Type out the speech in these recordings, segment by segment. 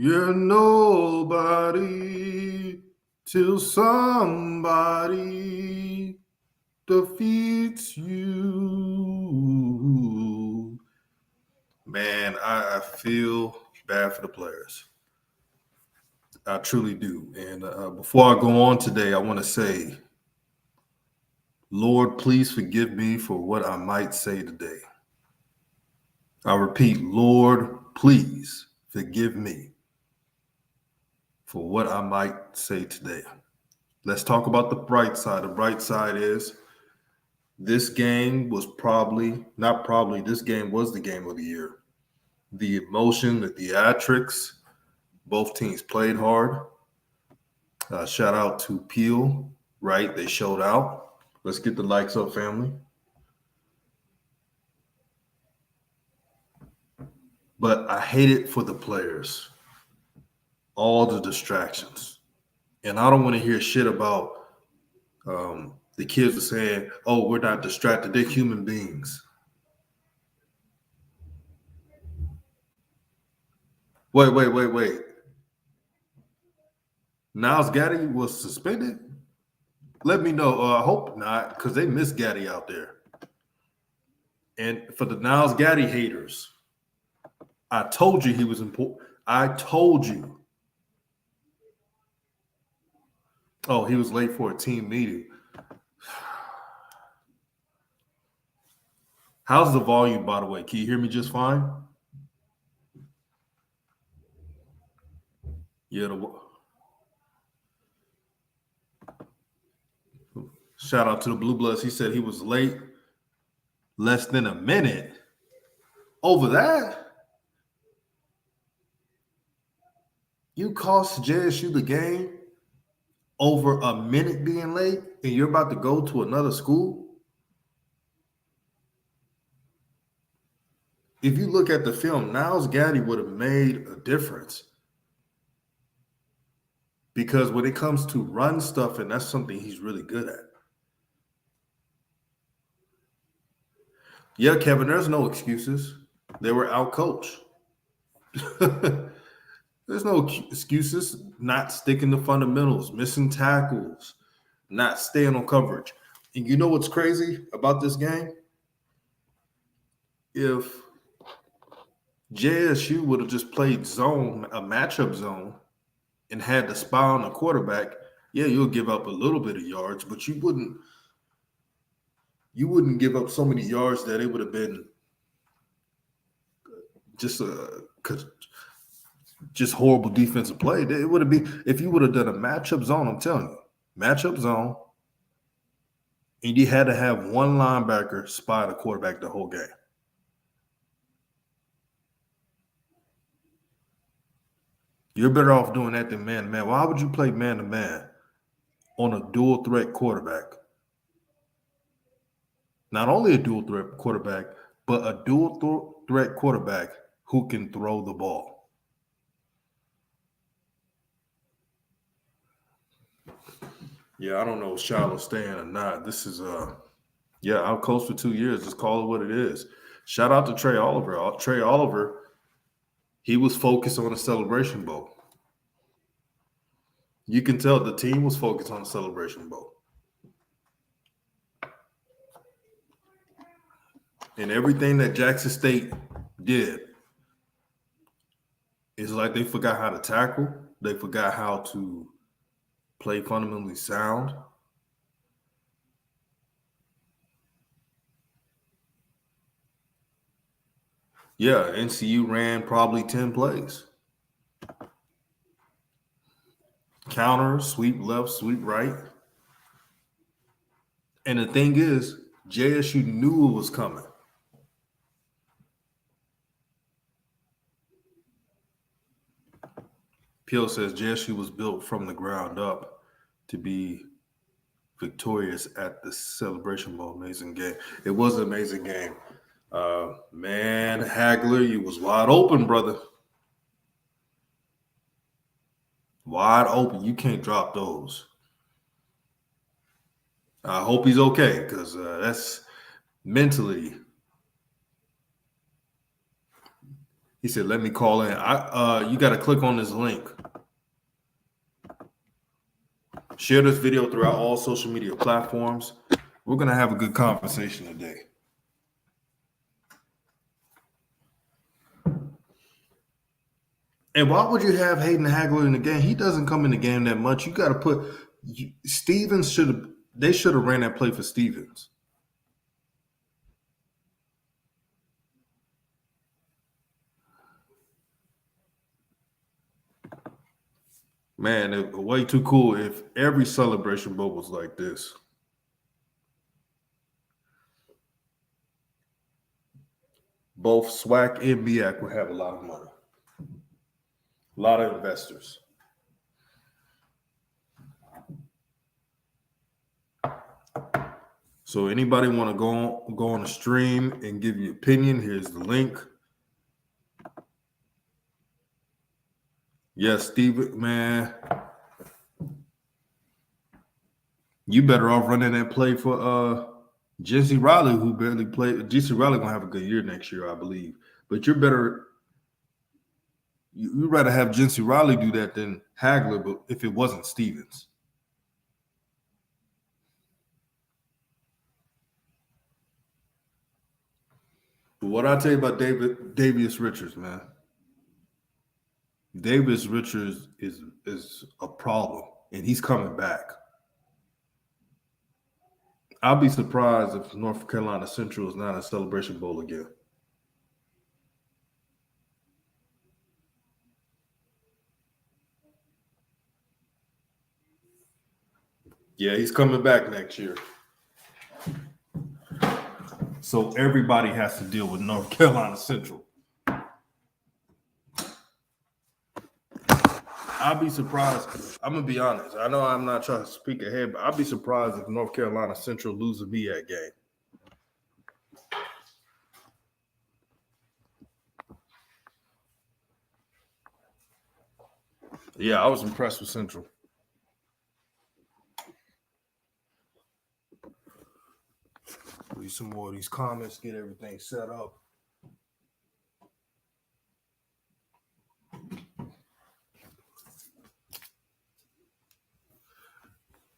You're nobody till somebody defeats you. Man, I feel bad for the players. I truly do. And before I go on today, I want to say, Lord, please forgive me for what I might say today. I repeat, Lord, please forgive me for what I might say today. Let's talk about the bright side. The bright side is this game was this game was the game of the year. The emotion, the theatrics, both teams played hard. Shout out to Peel, right? They showed out. Let's get the likes up, family. But I hate it for the players. All the distractions. And I don't want to hear shit about the kids are saying, oh, we're not distracted. They're human beings. Wait. Niles Gaddy was suspended? Let me know. I hope not, because they miss Gaddy out there. And for the Niles Gaddy haters, I told you he was important. I told you. Oh, he was late for a team meeting. How's the volume, by the way? Can you hear me just fine? Yeah. Shout out to the Blue Bloods. He said he was late less than a minute. Over that? You cost JSU the game over a minute being late, and you're about to go to another school? If you look at the film, Niles Gaddy would have made a difference. Because when it comes to run stuff, and that's something he's really good at. Yeah, Kevin, there's no excuses. They were out-coached. There's no excuses. Not sticking to fundamentals, missing tackles, not staying on coverage. And you know what's crazy about this game? If JSU would have just played zone, a matchup zone, and had the spy on the quarterback, yeah, you'll give up a little bit of yards, but you wouldn't give up so many yards that it would have been just horrible defensive play. It would have been if you would have done a matchup zone. I'm telling you, matchup zone, and you had to have one linebacker spy the quarterback the whole game. You're better off doing that than man to man. Why would you play man to man on a dual threat quarterback? Not only a dual threat quarterback, but a dual threat quarterback who can throw the ball. Yeah, I don't know if Shiloh's staying or not. This is out coach for 2 years. Just call it what it is. Shout out to Trey Oliver. Trey Oliver, he was focused on the Celebration Bowl. You can tell the team was focused on the Celebration Bowl. And everything that Jackson State did is like they forgot how to tackle. They forgot how to play fundamentally sound. Yeah, NCU ran probably 10 plays. Counter, sweep left, sweep right. And the thing is, JSU knew it was coming. Peel says JSU was built from the ground up to be victorious at the Celebration Bowl. Amazing game. It was an amazing game. Man, Hagler, you was wide open, brother. Wide open. You can't drop those. I hope he's okay because that's mentally. He said, "Let me call in." You got to click on this link. Share this video throughout all social media platforms. We're gonna have a good conversation today. And why would you have Hayden Hagler in the game? He doesn't come in the game that much. You got to put Stevens should have. They should have ran that play for Stevens. Man, it way too cool if every Celebration Bowl was like this. Both SWAC and BAC would have a lot of money. A lot of investors. So anybody want to go on the stream and give your opinion? Here's the link. Yes, Steven, man. You better off running that play for Jesse Riley, who barely played. Jesse Riley gonna have a good year next year, I believe. But you're better. You'd rather have Jesse Riley do that than Hagler, but if it wasn't Stevens. But what I tell you about Davius Richards, man. Davius Richards is a problem, and he's coming back. I'll be surprised if North Carolina Central is not a Celebration Bowl again. Yeah, he's coming back next year. So everybody has to deal with North Carolina Central. I'll be surprised. I'm going to be honest. I know I'm not trying to speak ahead, but I'll be surprised if North Carolina Central loses me that game. Yeah, I was impressed with Central. Read some more of these comments, get everything set up.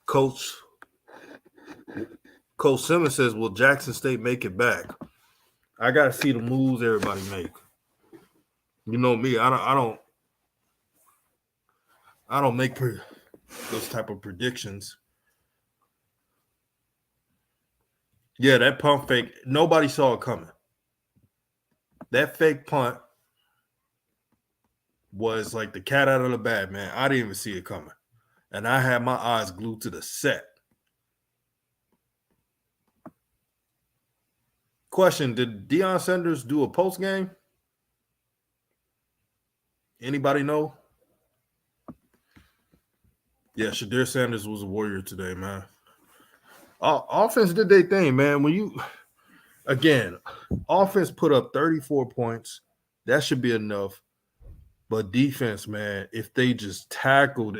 Coach Simmons says, "Will Jackson State make it back?" I got to see the moves everybody make. You know me, I don't make those type of predictions. Yeah, that punt fake, nobody saw it coming. That fake punt was like the cat out of the bag, man. I didn't even see it coming. And I had my eyes glued to the set. Question, did Deion Sanders do a post game? Anybody know? Yeah, Shadir Sanders was a warrior today, man. Offense did their thing, man. Offense put up 34 points. That should be enough. But defense, man, if they just tackled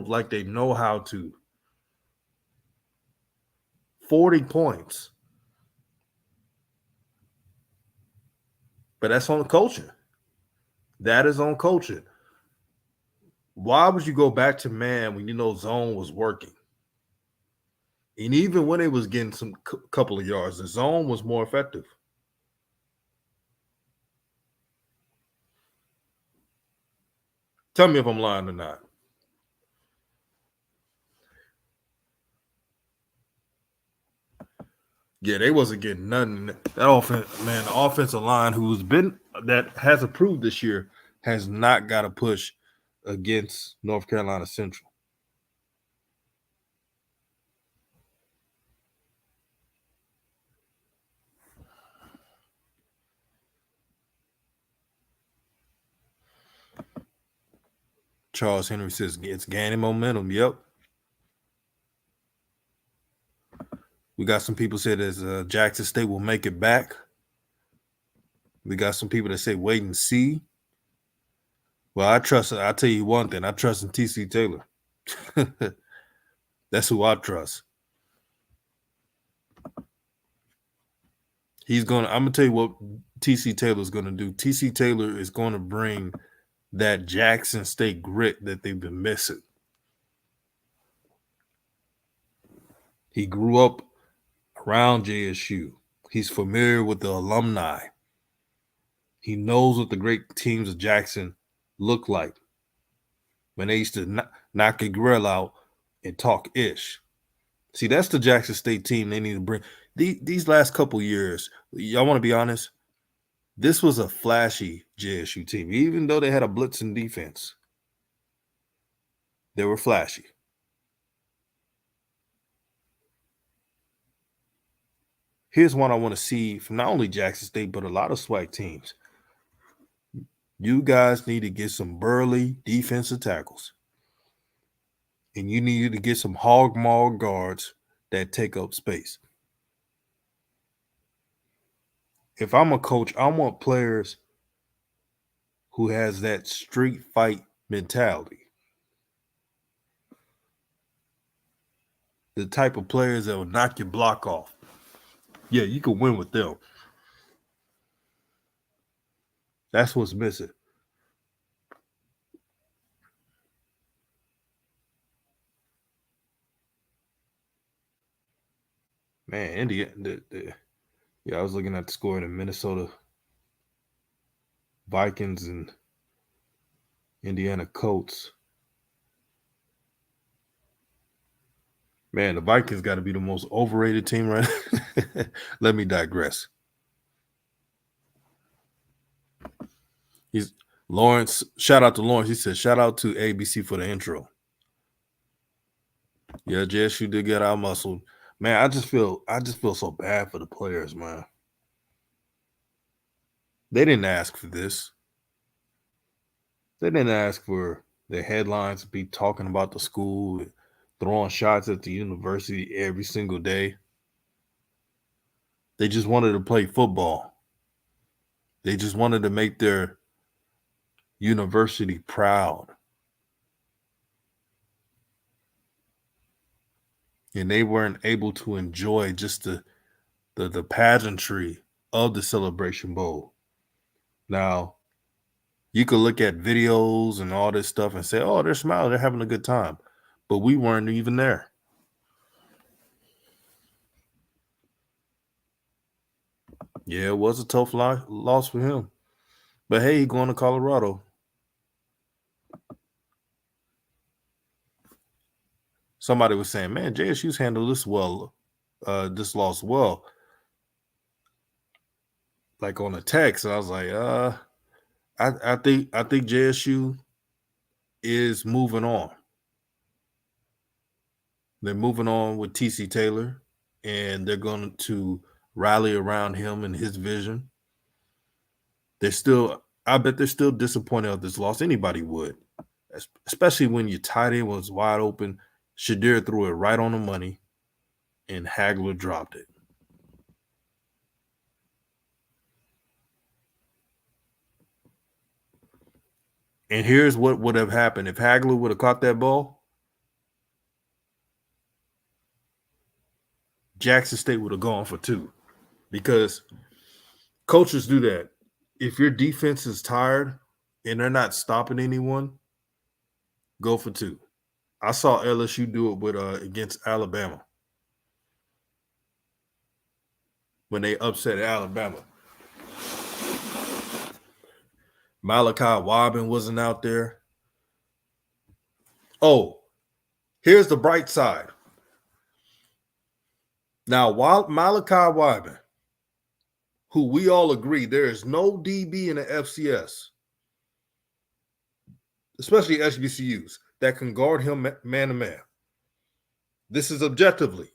like they know how to, 40 points. But that's on coaching. That is on coaching. Why would you go back to man when you know zone was working? And even when it was getting some couple of yards, the zone was more effective. Tell me if I'm lying or not. Yeah, they wasn't getting nothing. That offense, man, the offensive line that has approved this year has not got a push against North Carolina Central. Charles Henry says it's gaining momentum. Yep. We got some people say that Jackson State will make it back. We got some people that say wait and see. Well, I'll tell you one thing. I trust in TC Taylor. That's who I trust. I'm going to tell you what TC Taylor is going to do. TC Taylor is going to bring that Jackson State grit that they've been missing. He grew up around JSU. He's familiar with the alumni. He knows what the great teams of Jackson look like when they used to knock a grill out and talk ish. See, that's the Jackson State team they need to bring. These last couple years, y'all want to be honest, this was a flashy JSU team. Even though they had a blitzing defense, they were flashy. Here's one I want to see from not only Jackson State, but a lot of SWAC teams. You guys need to get some burly defensive tackles. And you need to get some hog maul guards that take up space. If I'm a coach, I want players who has that street fight mentality. The type of players that will knock your block off. Yeah, you can win with them. That's what's missing. Man, Indiana. Yeah, I was looking at the score in the Minnesota Vikings and Indiana Colts. Man, the Vikings got to be the most overrated team right now. Let me digress. Lawrence, shout out to Lawrence. He said, shout out to ABC for the intro. Yeah, JSU did get out muscled. Man, I just feel so bad for the players, man. They didn't ask for this. They didn't ask for the headlines to be talking about the school, throwing shots at the university every single day. They just wanted to play football. They just wanted to make their university proud. And they weren't able to enjoy just the pageantry of the Celebration Bowl. Now, you could look at videos and all this stuff and say, oh, they're smiling, they're having a good time. But we weren't even there. Yeah, it was a tough loss for him. But hey, going to Colorado. Somebody was saying, man, JSU's handled this loss well. Like on a text. And I was like, I think JSU is moving on. They're moving on with TC Taylor, and they're going to rally around him and his vision. I bet they're still disappointed of this loss. Anybody would, especially when your tight end was wide open. Shadir threw it right on the money, and Hagler dropped it. And here's what would have happened if Hagler would have caught that ball. Jackson State would have gone for 2, because coaches do that. If your defense is tired and they're not stopping anyone, go for 2. I saw LSU do it with against Alabama when they upset Alabama. Malachi Wabin wasn't out there. Oh, here's the bright side. Now, while Malachi Wabin, who we all agree there is no DB in the FCS, especially HBCUs, that can guard him man to man. This is objectively.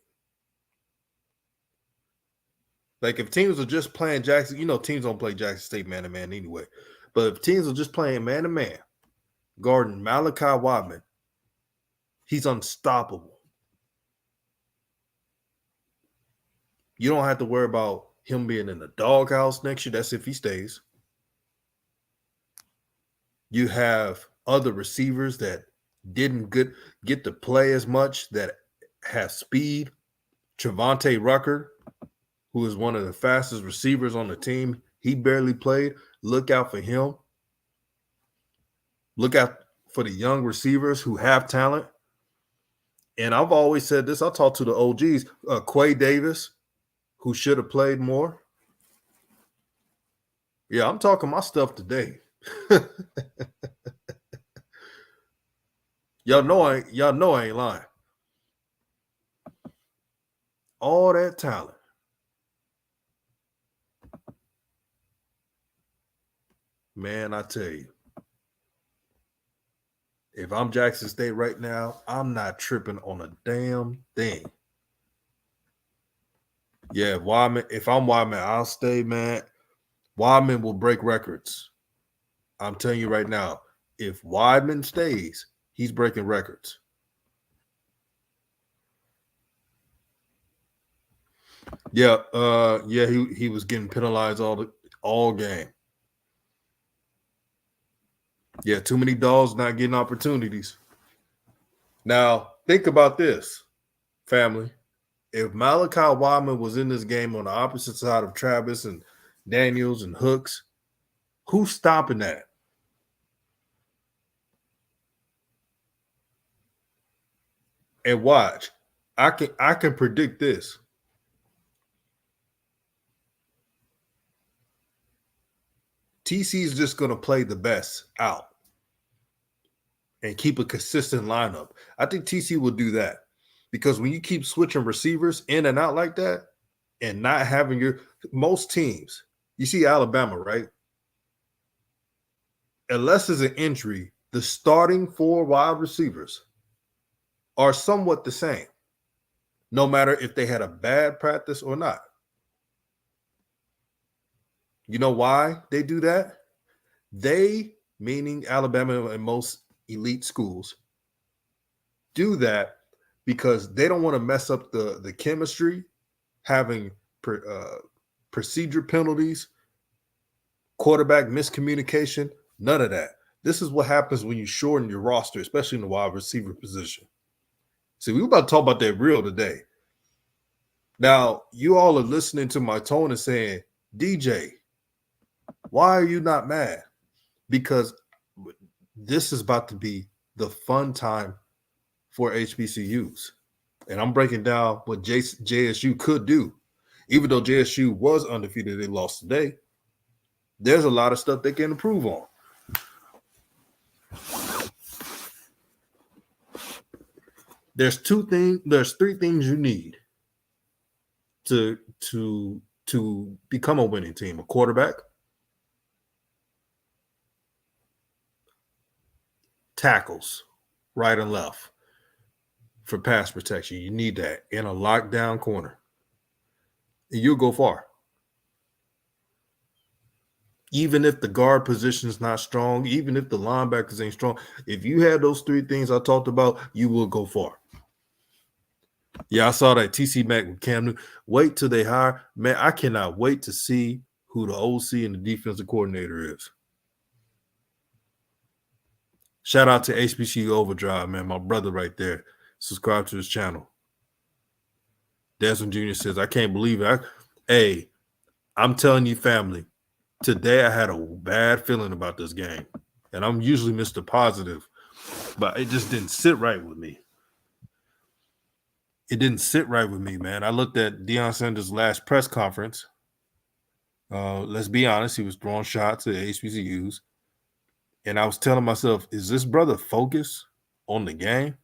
Like if teams are just playing Jackson, teams don't play Jackson State man to man anyway. But if teams are just playing man to man, guarding Malachi Wabin, he's unstoppable. You don't have to worry about him being in the doghouse next year. That's if he stays. You have other receivers that didn't get to play as much that have speed. Trevante Rucker, who is one of the fastest receivers on the team. He barely played. Look out for him. Look out for the young receivers who have talent. And I've always said this. I talked to the OGs. Quay Davis, who should have played more. Yeah, I'm talking my stuff today. Y'all know I ain't lying. All that talent. Man, I tell you. If I'm Jackson State right now, I'm not tripping on a damn thing. Yeah, if I'm Weidman, I'll stay, man. Weidman will break records. I'm telling you right now, if Weidman stays, he's breaking records. Yeah, he was getting penalized all game. Yeah, too many dogs not getting opportunities. Now, think about this, family. If Malachi Weidman was in this game on the opposite side of Travis and Daniels and Hooks, who's stopping that? And watch, I can predict this. TC is just going to play the best out and keep a consistent lineup. I think TC will do that because when you keep switching receivers in and out like that and not having most teams, you see Alabama, right? Unless there's an injury, the starting 4 wide receivers are somewhat the same, no matter if they had a bad practice or not. You know why they do that? They, meaning Alabama and most elite schools, do that because they don't want to mess up the chemistry, having procedure penalties, quarterback miscommunication, none of that. This is what happens when you shorten your roster, especially in the wide receiver position. See, we're about to talk about that real today. Now, you all are listening to my tone and saying, DJ, why are you not mad? Because this is about to be the fun time for HBCUs. And I'm breaking down what JSU could do. Even though JSU was undefeated, they lost today. There's a lot of stuff they can improve on. There's 3 things you need to become a winning team. A quarterback, tackles, right and left for pass protection. You need that in a lockdown corner. And you'll go far. Even if the guard position is not strong, even if the linebackers ain't strong, if you had those 3 things I talked about, you will go far. Yeah, I saw that TC Mack with Cam Newton. Wait till they hire. Man, I cannot wait to see who the OC and the defensive coordinator is. Shout out to HBCU Overdrive, man, my brother right there. Subscribe to his channel. Desmond Jr. says, I can't believe it. Hey, I'm telling you, family, today I had a bad feeling about this game. And I'm usually Mr. Positive, but it just didn't sit right with me. It didn't sit right with me, man. I looked at Deion Sanders' last press conference. Let's be honest, he was throwing shots at HBCUs. And I was telling myself, is this brother focused on the game?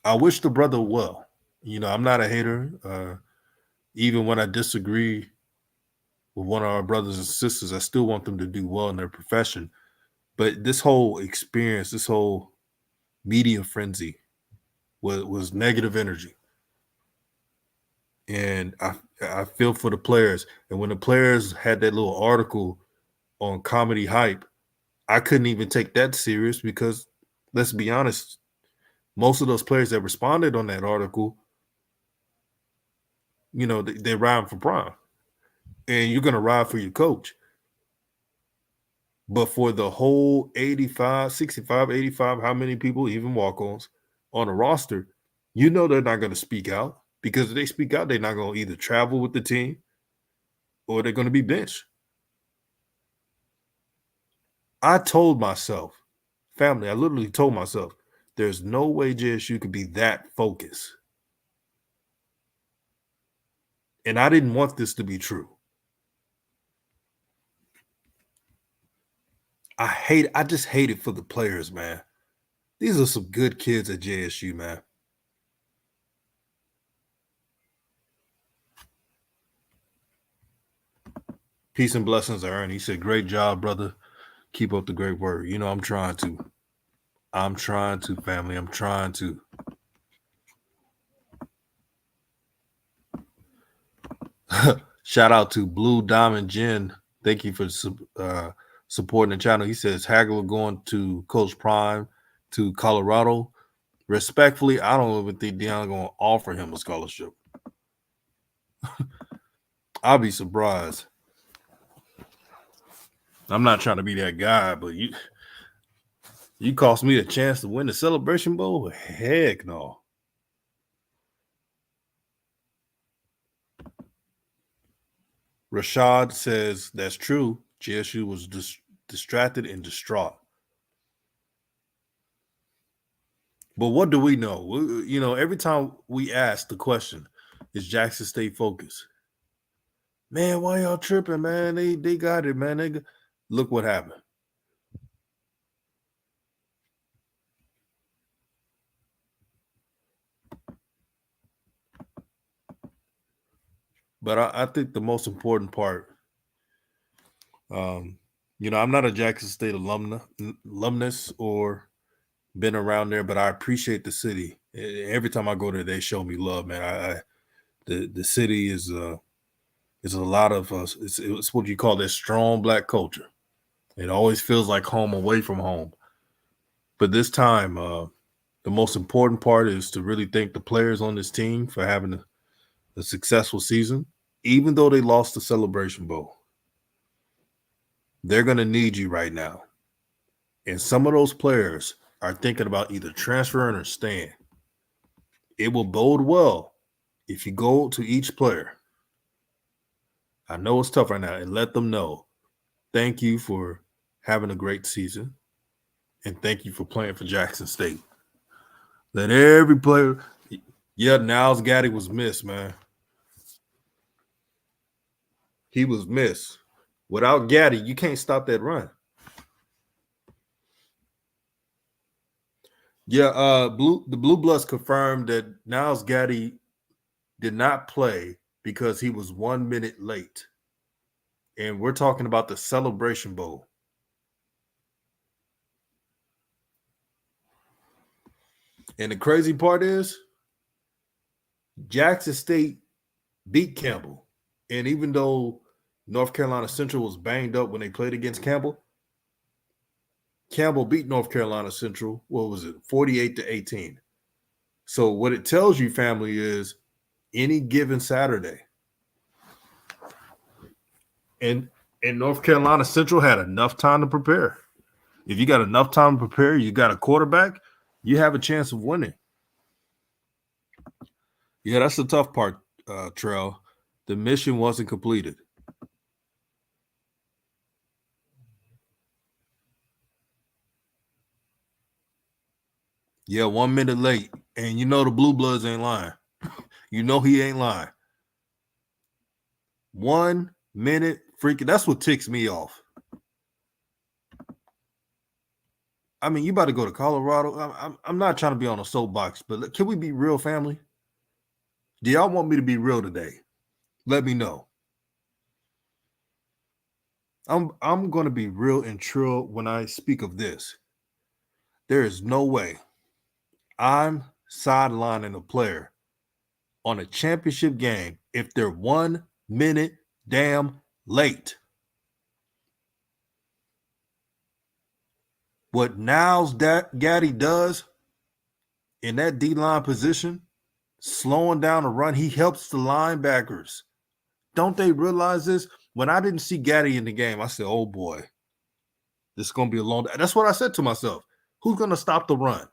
I wish the brother well. You know, I'm not a hater. Even when I disagree with one of our brothers and sisters, I still want them to do well in their profession. But this whole experience, this whole media frenzy was negative energy. And I feel for the players. And when the players had that little article on Comedy Hype, I couldn't even take that serious because, let's be honest, most of those players that responded on that article, you know, they're riding for prime. And you're going to ride for your coach. But for the whole 85, 65, 85, how many people, even walk-ons, on the roster, You know they're not going to speak out, because if they speak out, they're not going to either travel with the team or they're going to be benched. I told myself, family, I literally told myself, there's no way JSU could be that focused. And I didn't want this to be true. I just hate it for the players, man. These are some good kids at JSU, man. Peace and blessings, Aaron. He said, great job, brother. Keep up the great work. You know, I'm trying to, family. I'm trying to. Shout out to Blue Diamond Jen. Thank you for supporting the channel. He says, Hagler going to Coach Prime to Colorado. Respectfully, I don't even think Deion going to offer him a scholarship. I'll be surprised. I'm not trying to be that guy, but you cost me a chance to win the Celebration Bowl? Heck no. Rashad says that's true. JSU was distracted and distraught. But what do we know? You know, every time we ask the question, is Jackson State focused? Man, why y'all tripping, man? They got it, man. Look what happened. But I think the most important part, you know, I'm not a Jackson State alumnus or been around there, but I appreciate the city. Every time I go there, they show me love, man. The city is a lot of it's what you call that strong Black culture. It always feels like home away from home. But this time, the most important part is to really thank the players on this team for having a successful season, even though they lost the Celebration Bowl. They're going to need you right now. And some of those players are thinking about either transferring or staying. It will bode well if you go to each player. I know it's tough right now, and let them know, thank you for having a great season, and thank you for playing for Jackson State. Let every player, Niles Gaddy was missed, man. He was missed. Without Gaddy, you can't stop that run. Yeah, the Blue Bloods confirmed that Niles Gaddy did not play because he was 1 minute late. And we're talking about the Celebration Bowl. And the crazy part is Jackson State beat Campbell. And even though North Carolina Central was banged up when they played against Campbell beat North Carolina Central, 48-18. So what it tells you, family, is any given Saturday, and North Carolina Central had enough time to prepare. If you got enough time to prepare, you got a quarterback, you have a chance of winning. Yeah, that's the tough part, Trell. The mission wasn't completed. Yeah, 1 minute late. And you know the Blue Bloods ain't lying. You know he ain't lying. 1 minute freaking. That's what ticks me off. I mean, you about to go to Colorado. I'm not trying to be on a soapbox, but can we be real, family? Do y'all want me to be real today? Let me know. I'm going to be real and true when I speak of this. There is no way I'm sidelining a player on a championship game if they're 1 minute damn late. What Niles Gaddy does in that D-line position, slowing down the run, he helps the linebackers. Don't they realize this? When I didn't see Gaddy in the game, I said, oh boy, this is going to be a long day. That's what I said to myself. Who's going to stop the run?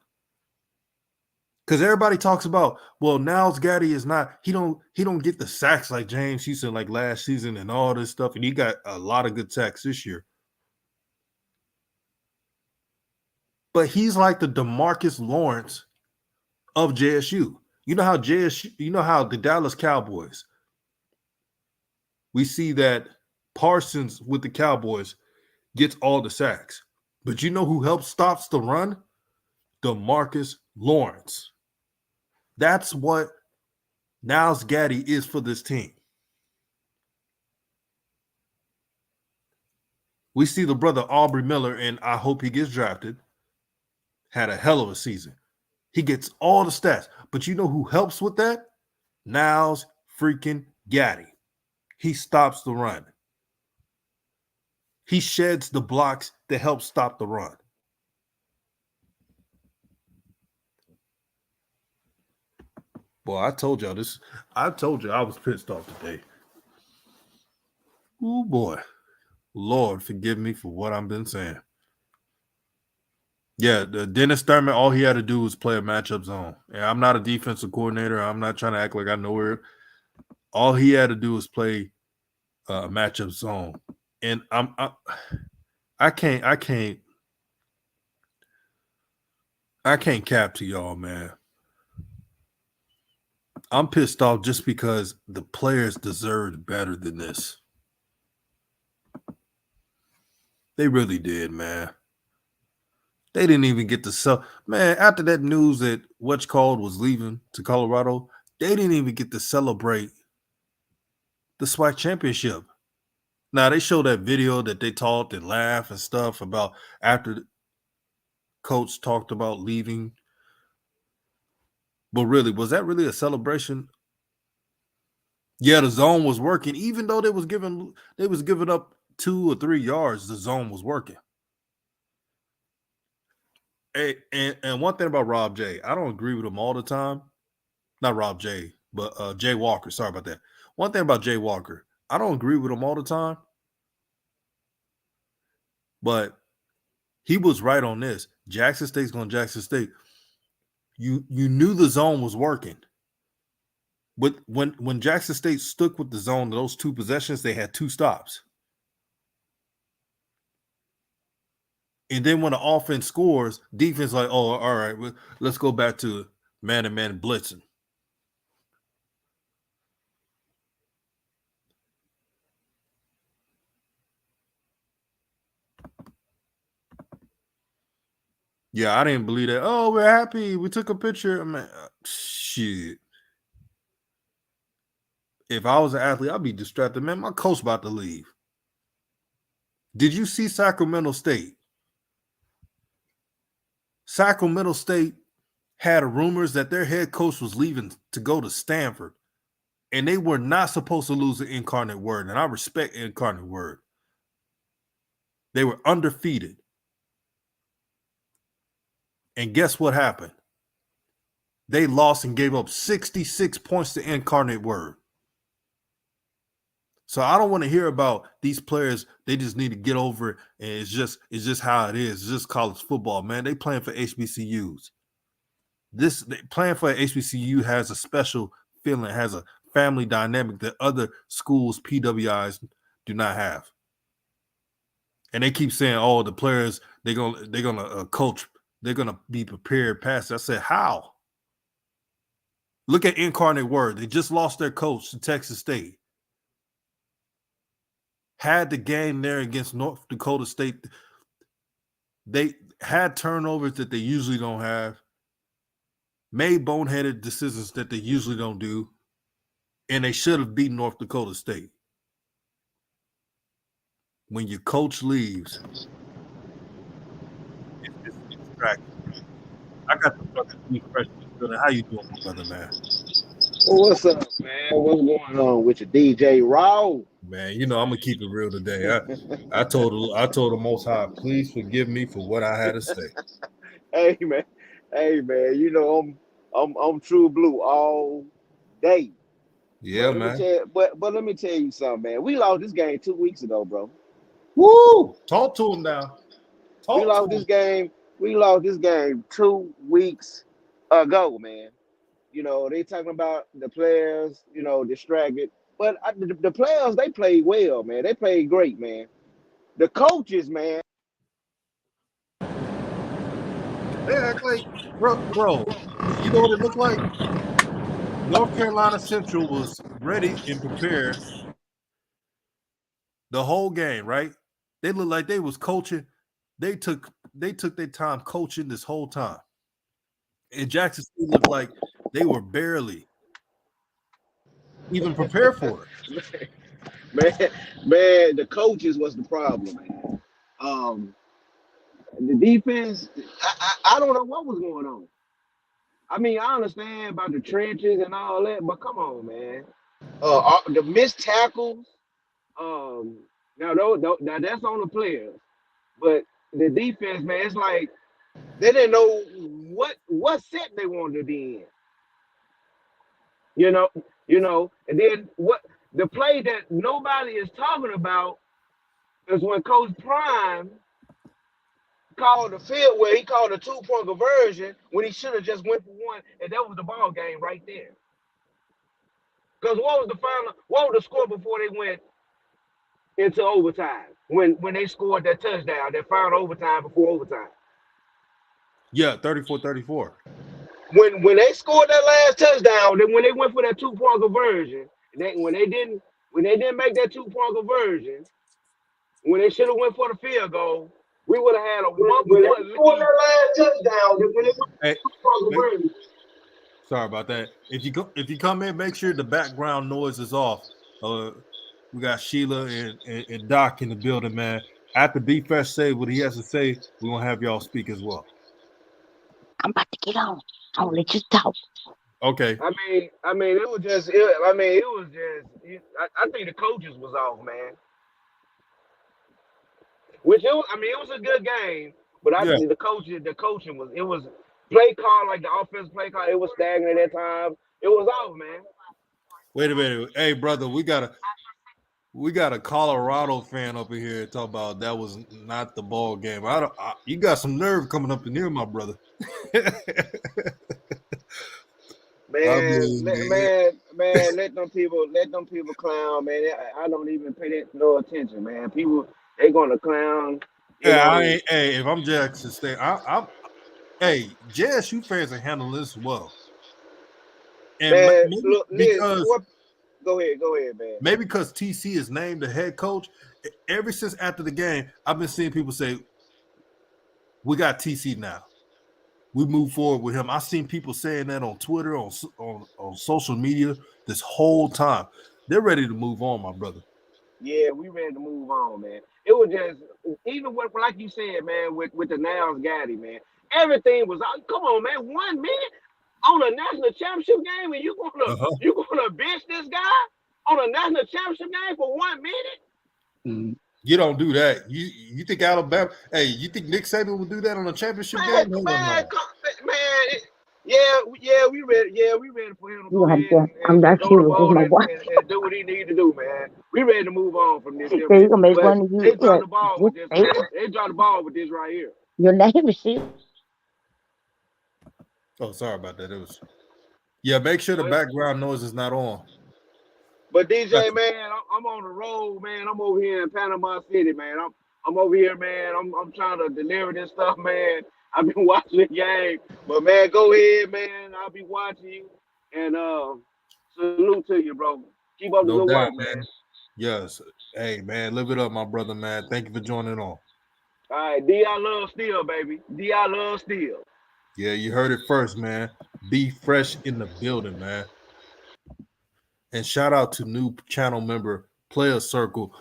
Because everybody talks about, well, Niles Gaddy is not, he don't get the sacks like James Houston like last season and all this stuff, and he got a lot of good sacks this year. But he's like the DeMarcus Lawrence of JSU. You know how the Dallas Cowboys, we see that Parsons with the Cowboys gets all the sacks. But you know who helps stops the run? DeMarcus Lawrence. That's what Niles Gaddy is for this team. We see the brother Aubrey Miller, and I hope he gets drafted, had a hell of a season. He gets all the stats. But you know who helps with that? Niles freaking Gaddy. He stops the run. He sheds the blocks to help stop the run. Boy, I told y'all this. I told you I was pissed off today. Oh, boy. Lord, forgive me for what I've been saying. Yeah, the Dennis Thurman, all he had to do was play a matchup zone. And I'm not a defensive coordinator. I'm not trying to act like I know it. All he had to do was play a matchup zone. And I can't cap to y'all, man. I'm pissed off just because the players deserved better than this. They really did, man. They didn't even get to sell. Man, after that news that Whatchcalled was leaving to Colorado, they didn't even get to celebrate the SWAC championship. Now, they showed that video that they talked and laughed and stuff about after the coach talked about leaving. But really, was that really a celebration? Yeah, the zone was working. Even though they was giving up 2 or 3 yards, the zone was working. Hey, and one thing about Rob J, I don't agree with him all the time. Not Rob J, but Jay Walker. Sorry about that. One thing about Jay Walker, I don't agree with him all the time. But he was right on this. Jackson State's going to Jackson State. You knew the zone was working. But when Jackson State stuck with the zone, those 2 possessions, they had 2 stops. And then when the offense scores, defense like, oh, all right, let's go back to man-to-man blitzing. Yeah, I didn't believe that. Oh, we're happy. We took a picture. I mean, shit. If I was an athlete, I'd be distracted. Man, my coach about to leave. Did you see Sacramento State? Sacramento State had rumors that their head coach was leaving to go to Stanford, and they were not supposed to lose the Incarnate Word, and I respect Incarnate Word. They were undefeated. And guess what happened? They lost and gave up 66 points to Incarnate Word. So I don't want to hear about these players. They just need to get over it, and it's just how it is. It's just college football, man. They playing for HBCUs. Playing for an HBCU has a special feeling, has a family dynamic that other schools, PWIs, do not have. And they keep saying, "Oh, the players they're gonna coach, they're gonna be prepared past." I said, "How?" Look at Incarnate Word. They just lost their coach to Texas State. Had the game there against North Dakota State. They had turnovers that they usually don't have, made boneheaded decisions that they usually don't do, and they should have beaten North Dakota State. When your coach leaves, it's tragic. I got the brother Steve Fresh. How you doing, brother, man? What's up, man? What's going on with your DJ Raw? Man, you know I'm gonna keep it real today. I told the Most High, please forgive me for what I had to say. Hey man, you know I'm true blue all day. Yeah, man. But let me tell you something, man. We lost this game 2 weeks ago, bro. Woo! Talk to him now. We lost this game 2 weeks Go, man. They talking about the players, distracted. But the players, they played well, man. They played great, man. The coaches, man. They act like, bro. You know what it looked like? North Carolina Central was ready and prepared the whole game, right? They looked like they was coaching. They took their time coaching this whole time. And Jackson State looked like they were barely even prepared for it. man, man, the coaches was the problem, man. Um, the defense, I don't know what was going on. I mean, I understand about the trenches and all that, but come on, man. The missed tackles. Um, now that's on the players, but the defense, man, it's like they didn't know what set they wanted to be in. You know, and then what the play that nobody is talking about is when Coach Prime called the field where he called a 2-point conversion when he should have just went for one, and that was the ball game right there. Because what was the score before they went into overtime? When they scored that touchdown, that final overtime before overtime. Yeah, 34-34. When they scored that last touchdown, then when they went for that 2-point conversion, when they didn't make that 2-point conversion, when they should have went for the field goal, we would have had a 1-point lead. Last touchdown, when they went for the conversion. Sorry about that. If you come in, make sure the background noise is off. We got Sheila and Doc in the building, man. After B Fresh say what he has to say, we're gonna have y'all speak as well. I'm about to get on. I'll let you talk. Okay. I mean, it was just. I think the coaches was off, man. Which it was a good game, but I think the coaching was play call, like the offensive play call. It was stagnant at times. It was off, man. Wait a minute, hey brother, we got a Colorado fan up in here talk about that was not the ball game. You got some nerve coming up in here, my brother. Man, let them people clown, man. I don't even pay that no attention, man. People, they gonna clown. Hey, if I'm Jackson State, hey, JSU fans are handling this well. And man, go ahead, man. Maybe because TC is named the head coach. Ever since after the game, I've been seeing people say, "We got TC now. We move forward with him." I've seen people saying that on Twitter, on social media this whole time. They're ready to move on, my brother. Yeah, we ready to move on, man. It was just, even with, like you said, man, with the Niles Gaddy, man, everything was out. Come on, man, 1 minute on a national championship game, and you gonna bench this guy on a national championship game for 1 minute? Mm-hmm. You don't do that. You think Alabama? Hey, you think Nick Saban would do that on a championship game? Man, yeah, we ready. Yeah, we ready for him to go ahead I'm not sure and do what he need to do, man. We ready to move on from this. So you gonna make one of you? They dropped the ball with this. They dropped the ball with this right here. Your name is Sheila. Oh, sorry about that. It was. Yeah, make sure the background noise is not on. But DJ, man, I'm on the road, man. I'm over here in Panama City, man. I'm over here, man. I'm trying to deliver this stuff, man. I've been watching the game, but man, go ahead, man. I'll be watching you, and salute to you, bro. Keep up the good work, man. Yes, hey, man, live it up, my brother, man. Thank you for joining on. All right, D.I. love steel, baby. D.I. love steel. Yeah, you heard it first, man. Be fresh in the building, man. And shout out to new channel member Player Circle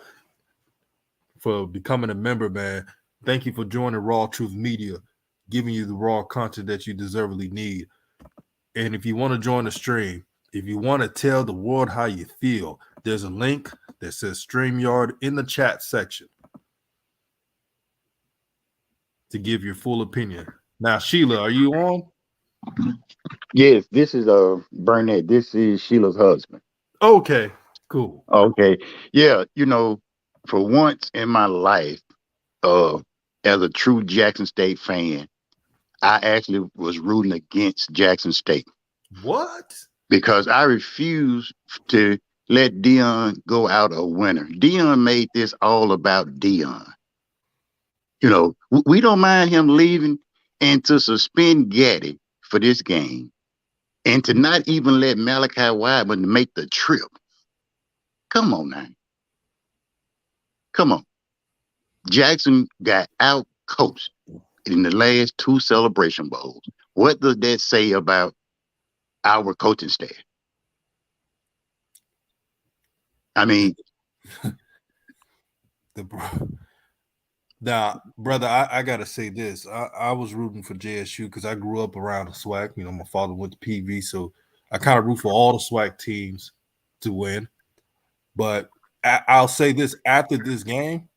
for becoming a member, man. Thank you for joining RawTruth Media, giving you the raw content that you deservedly need. And if you want to join the stream, if you want to tell the world how you feel, there's a link that says StreamYard in the chat section to give your full opinion. Now, Sheila, are you on? Yes, this is Burnett. This is Sheila's husband. Okay, cool. Okay. Yeah, for once in my life, as a true Jackson State fan, I actually was rooting against Jackson State What? because I refused to let Dion go out a winner. Dion made this all about Dion. We don't mind him leaving and to suspend Gaddy for this game and to not even let Malachi Wideman make the trip. Come on now. Come on. Jackson got out coached in the last 2 Celebration Bowls. What does that say about our coaching staff? I mean, Now, brother, I gotta say this. I was rooting for JSU because I grew up around the SWAC. My father went to PV, so I kind of root for all the SWAC teams to win. But I'll say this: after this game,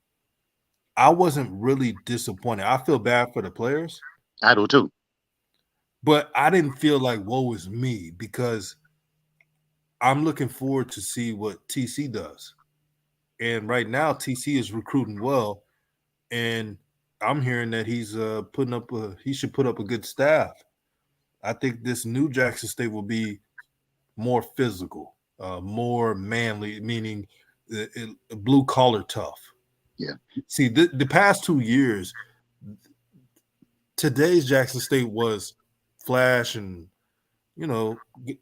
I wasn't really disappointed. I feel bad for the players, I do too. but I didn't feel like woe is me because I'm looking forward to see what TC does. And right now, TC is recruiting well, and I'm hearing that he's he should put up a good staff. I think this new Jackson State will be more physical, more manly, meaning blue collar tough. Yeah. See, the past 2 years, today's Jackson State was flash and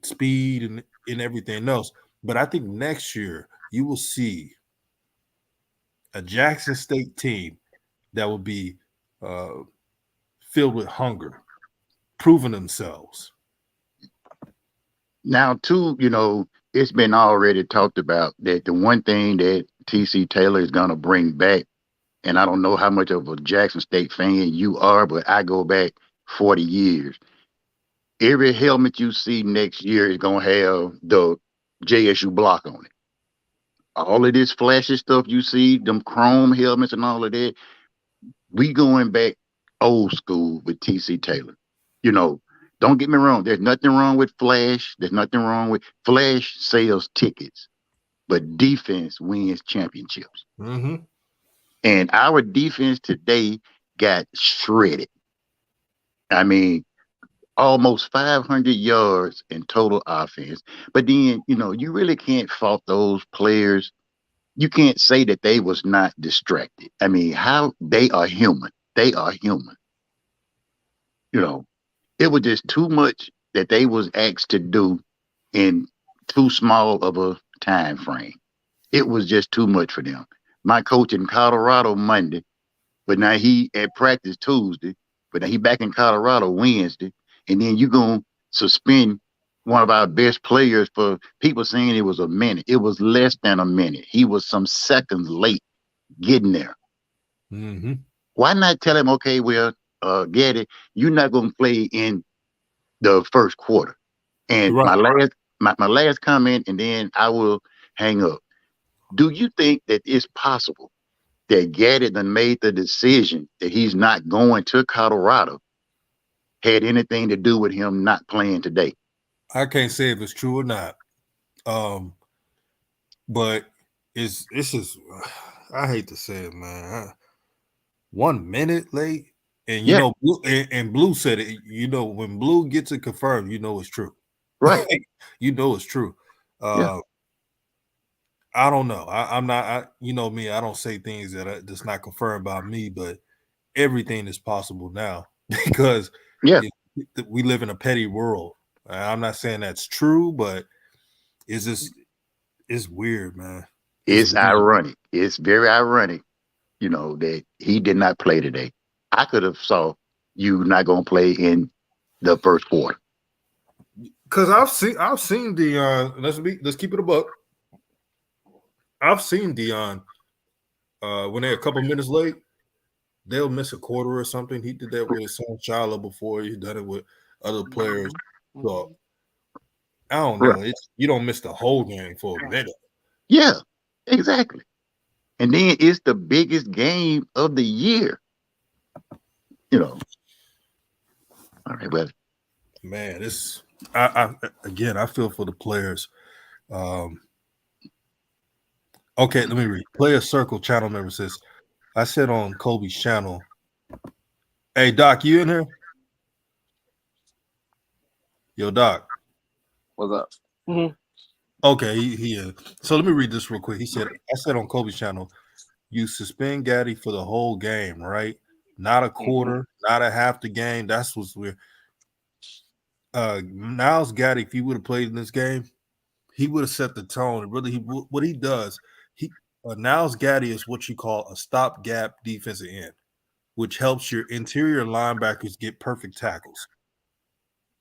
speed and everything else. But I think next year you will see a Jackson State team that will be filled with hunger, proving themselves. Now, too, it's been already talked about that the one thing that TC Taylor is going to bring back, and I don't know how much of a Jackson State fan you are, but I go back 40 years. Every helmet you see next year is going to have the JSU block on it. All of this flashy stuff you see, them chrome helmets and all of that, we going back old school with TC Taylor. Don't get me wrong. There's nothing wrong with flash. There's nothing wrong with flash sales tickets, but defense wins championships. Mm-hmm. And our defense today got shredded. I mean, almost 500 yards in total offense. But then, you really can't fault those players. You can't say that they was not distracted. I mean, how they are human. They are human. It was just too much that they was asked to do in too small of a time frame. It was just too much for them. My coach in Colorado Monday, but now he at practice Tuesday, but now he back in Colorado Wednesday, and then you gonna suspend one of our best players for people saying it was a minute. It was less than a minute. He was some seconds late getting there. Mm-hmm. Why not tell him, okay, well, Gaddy, you're not gonna play in the first quarter. And Right. my last comment, and then I will hang up. Do you think that it's possible that Gaddy done made the decision that he's not going to Colorado had anything to do with him not playing today? I can't say if it's true or not. But it's just I hate to say it, man. 1 minute late, and Blue, and Blue said it. When Blue gets it confirmed, it's true. Right. It's true. Yeah. I don't know. I'm not. Me. I don't say things that's not confirmed by me, but everything is possible now because we live in a petty world. I'm not saying that's true, but it's weird, man. It's ironic. It's very ironic, that he did not play today. I could have saw you not going to play in the first quarter. Because I've seen Dion. Let's keep it a buck. I've seen Dion when they're a couple minutes late, they'll miss a quarter or something. He did that with his son Shiloh before. He's done it with other players. So I don't know. You don't miss the whole game for a minute. Yeah, exactly. And then it's the biggest game of the year. All right, well. Man, I feel for the players. Okay, let me read. Player Circle channel member says, I said on Kobe's channel, hey, Doc, you in here? Yo, Doc. What's up? Mm-hmm. Okay, he is. So let me read this real quick. He said, I said on Kobe's channel, you suspend Gaddy for the whole game, right? Not a quarter, not a half the game. That's what's weird. Niles Gaddy, if he would have played in this game, he would have set the tone. Really, what he does, Niles Gaddy is what you call a stopgap defensive end, which helps your interior linebackers get perfect tackles.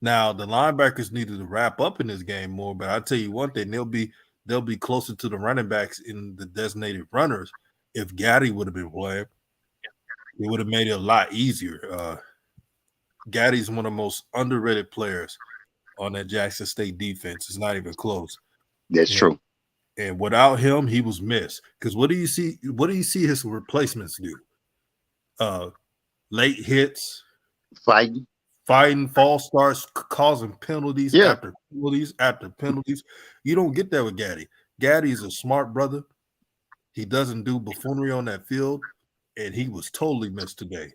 Now, the linebackers needed to wrap up in this game more, but I'll tell you one thing, they'll be closer to the running backs in the designated runners. If Gaddy would have been playing, it would have made it a lot easier. Gaddy's one of the most underrated players on that Jackson State defense. It's not even close. That's true. And without him, he was missed. Because what do you see his replacements do? Late hits, Fighting, false starts, causing penalties after penalties. You don't get that with Gaddy. Gaddy's a smart brother. He doesn't do buffoonery on that field, and he was totally missed today.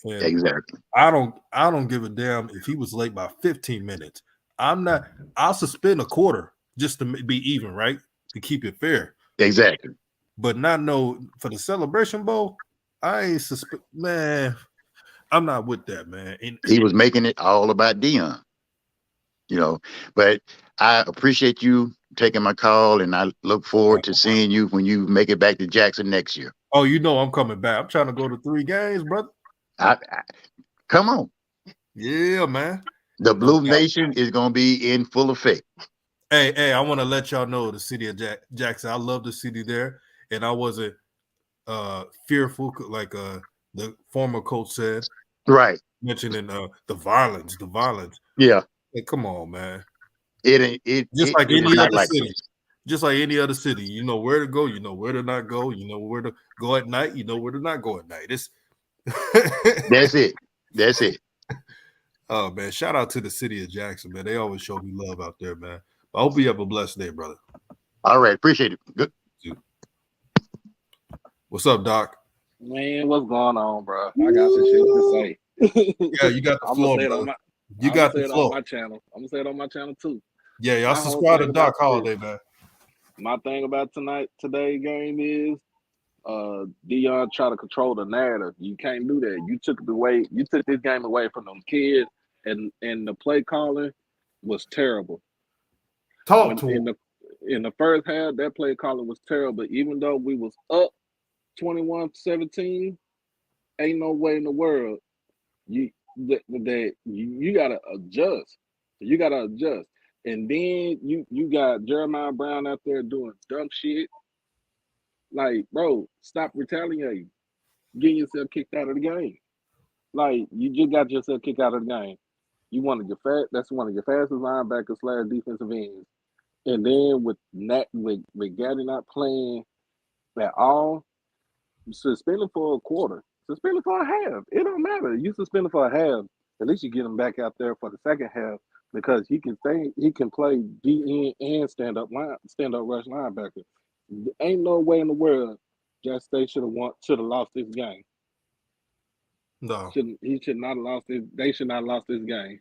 And exactly. I don't give a damn if he was late by 15 minutes. I'll suspend a quarter just to be even, right? To keep it fair. Exactly. But not for the Celebration Bowl, I ain't man. I'm not with that, man. He was making it all about Dion, but I appreciate you taking my call, and I look forward to seeing you when you make it back to Jackson next year. Oh, I'm coming back. I'm trying to go to 3 games, brother. Come on. Yeah, man. The Blue Nation is going to be in full effect. Hey, I want to let y'all know the city of Jackson. I love the city there, and I wasn't fearful like the former coach said. Right. Mentioning the violence. Yeah. Hey, come on, man. It just like any other city. This. Just like any other city. You know where to go, you know where to not go, you know where to go at night, you know where to not go at night. That's it. Oh, man. Shout out to the city of Jackson, man. They always show me love out there, man. I hope you have a blessed day, brother. All right. Appreciate it. Good. What's up, Doc? Man, what's going on, bro? I got some shit to say. Yeah, you got the floor, brother. You got the floor. On my channel. I'm gonna say it on my channel too. Yeah, y'all subscribe to Doc Holiday, man. My thing about today's game is Dion try to control the narrative. You can't do that. You took this game away from them kids, and the play calling was terrible. Talk to him. In the first half, that play calling was terrible. Even though we was up 21-17, ain't no way in the world you gotta adjust. You gotta adjust. And then you got Jeremiah Brown out there doing dumb shit. Like, bro, stop retaliating. Getting yourself kicked out of the game. Like, you just got yourself kicked out of the game. That's one of your fastest linebackers / defensive ends. And then with Gaddy not playing at all, suspend him for a quarter. Suspend him for a half. It don't matter. You suspend him for a half. At least you get him back out there for the second half because he can play DN and stand up rush linebacker. Ain't no way in the world Jack State should have lost this game. No, he should not have lost this. They should not have lost this game.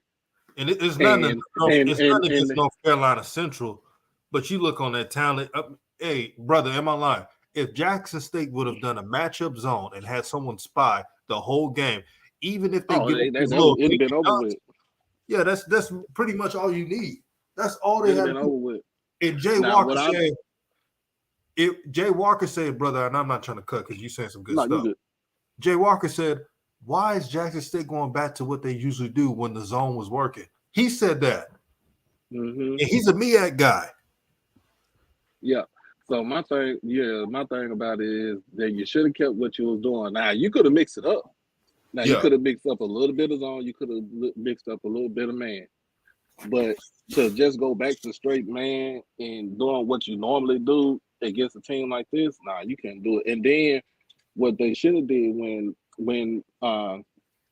And it's not against North Carolina Central, but you look on that talent. Hey, brother, am I lying? If Jackson State would have done a matchup zone and had someone spy the whole game, even if it'd been over with. Yeah, that's pretty much all you need. That's all they had to do. With. And Jay Walker said, brother, and I'm not trying to cut because you're saying some good stuff. Jay Walker said, why is Jackson State going back to what they usually do when the zone was working? He said that. Mm-hmm. And he's a MEAC guy. Yeah. So my thing about it is that you should have kept what you was doing. Now you could have mixed it up. You could have mixed up a little bit of zone. You could have mixed up a little bit of man. But to just go back to straight man and doing what you normally do against a team like this, you can't do it. And then what they should have did when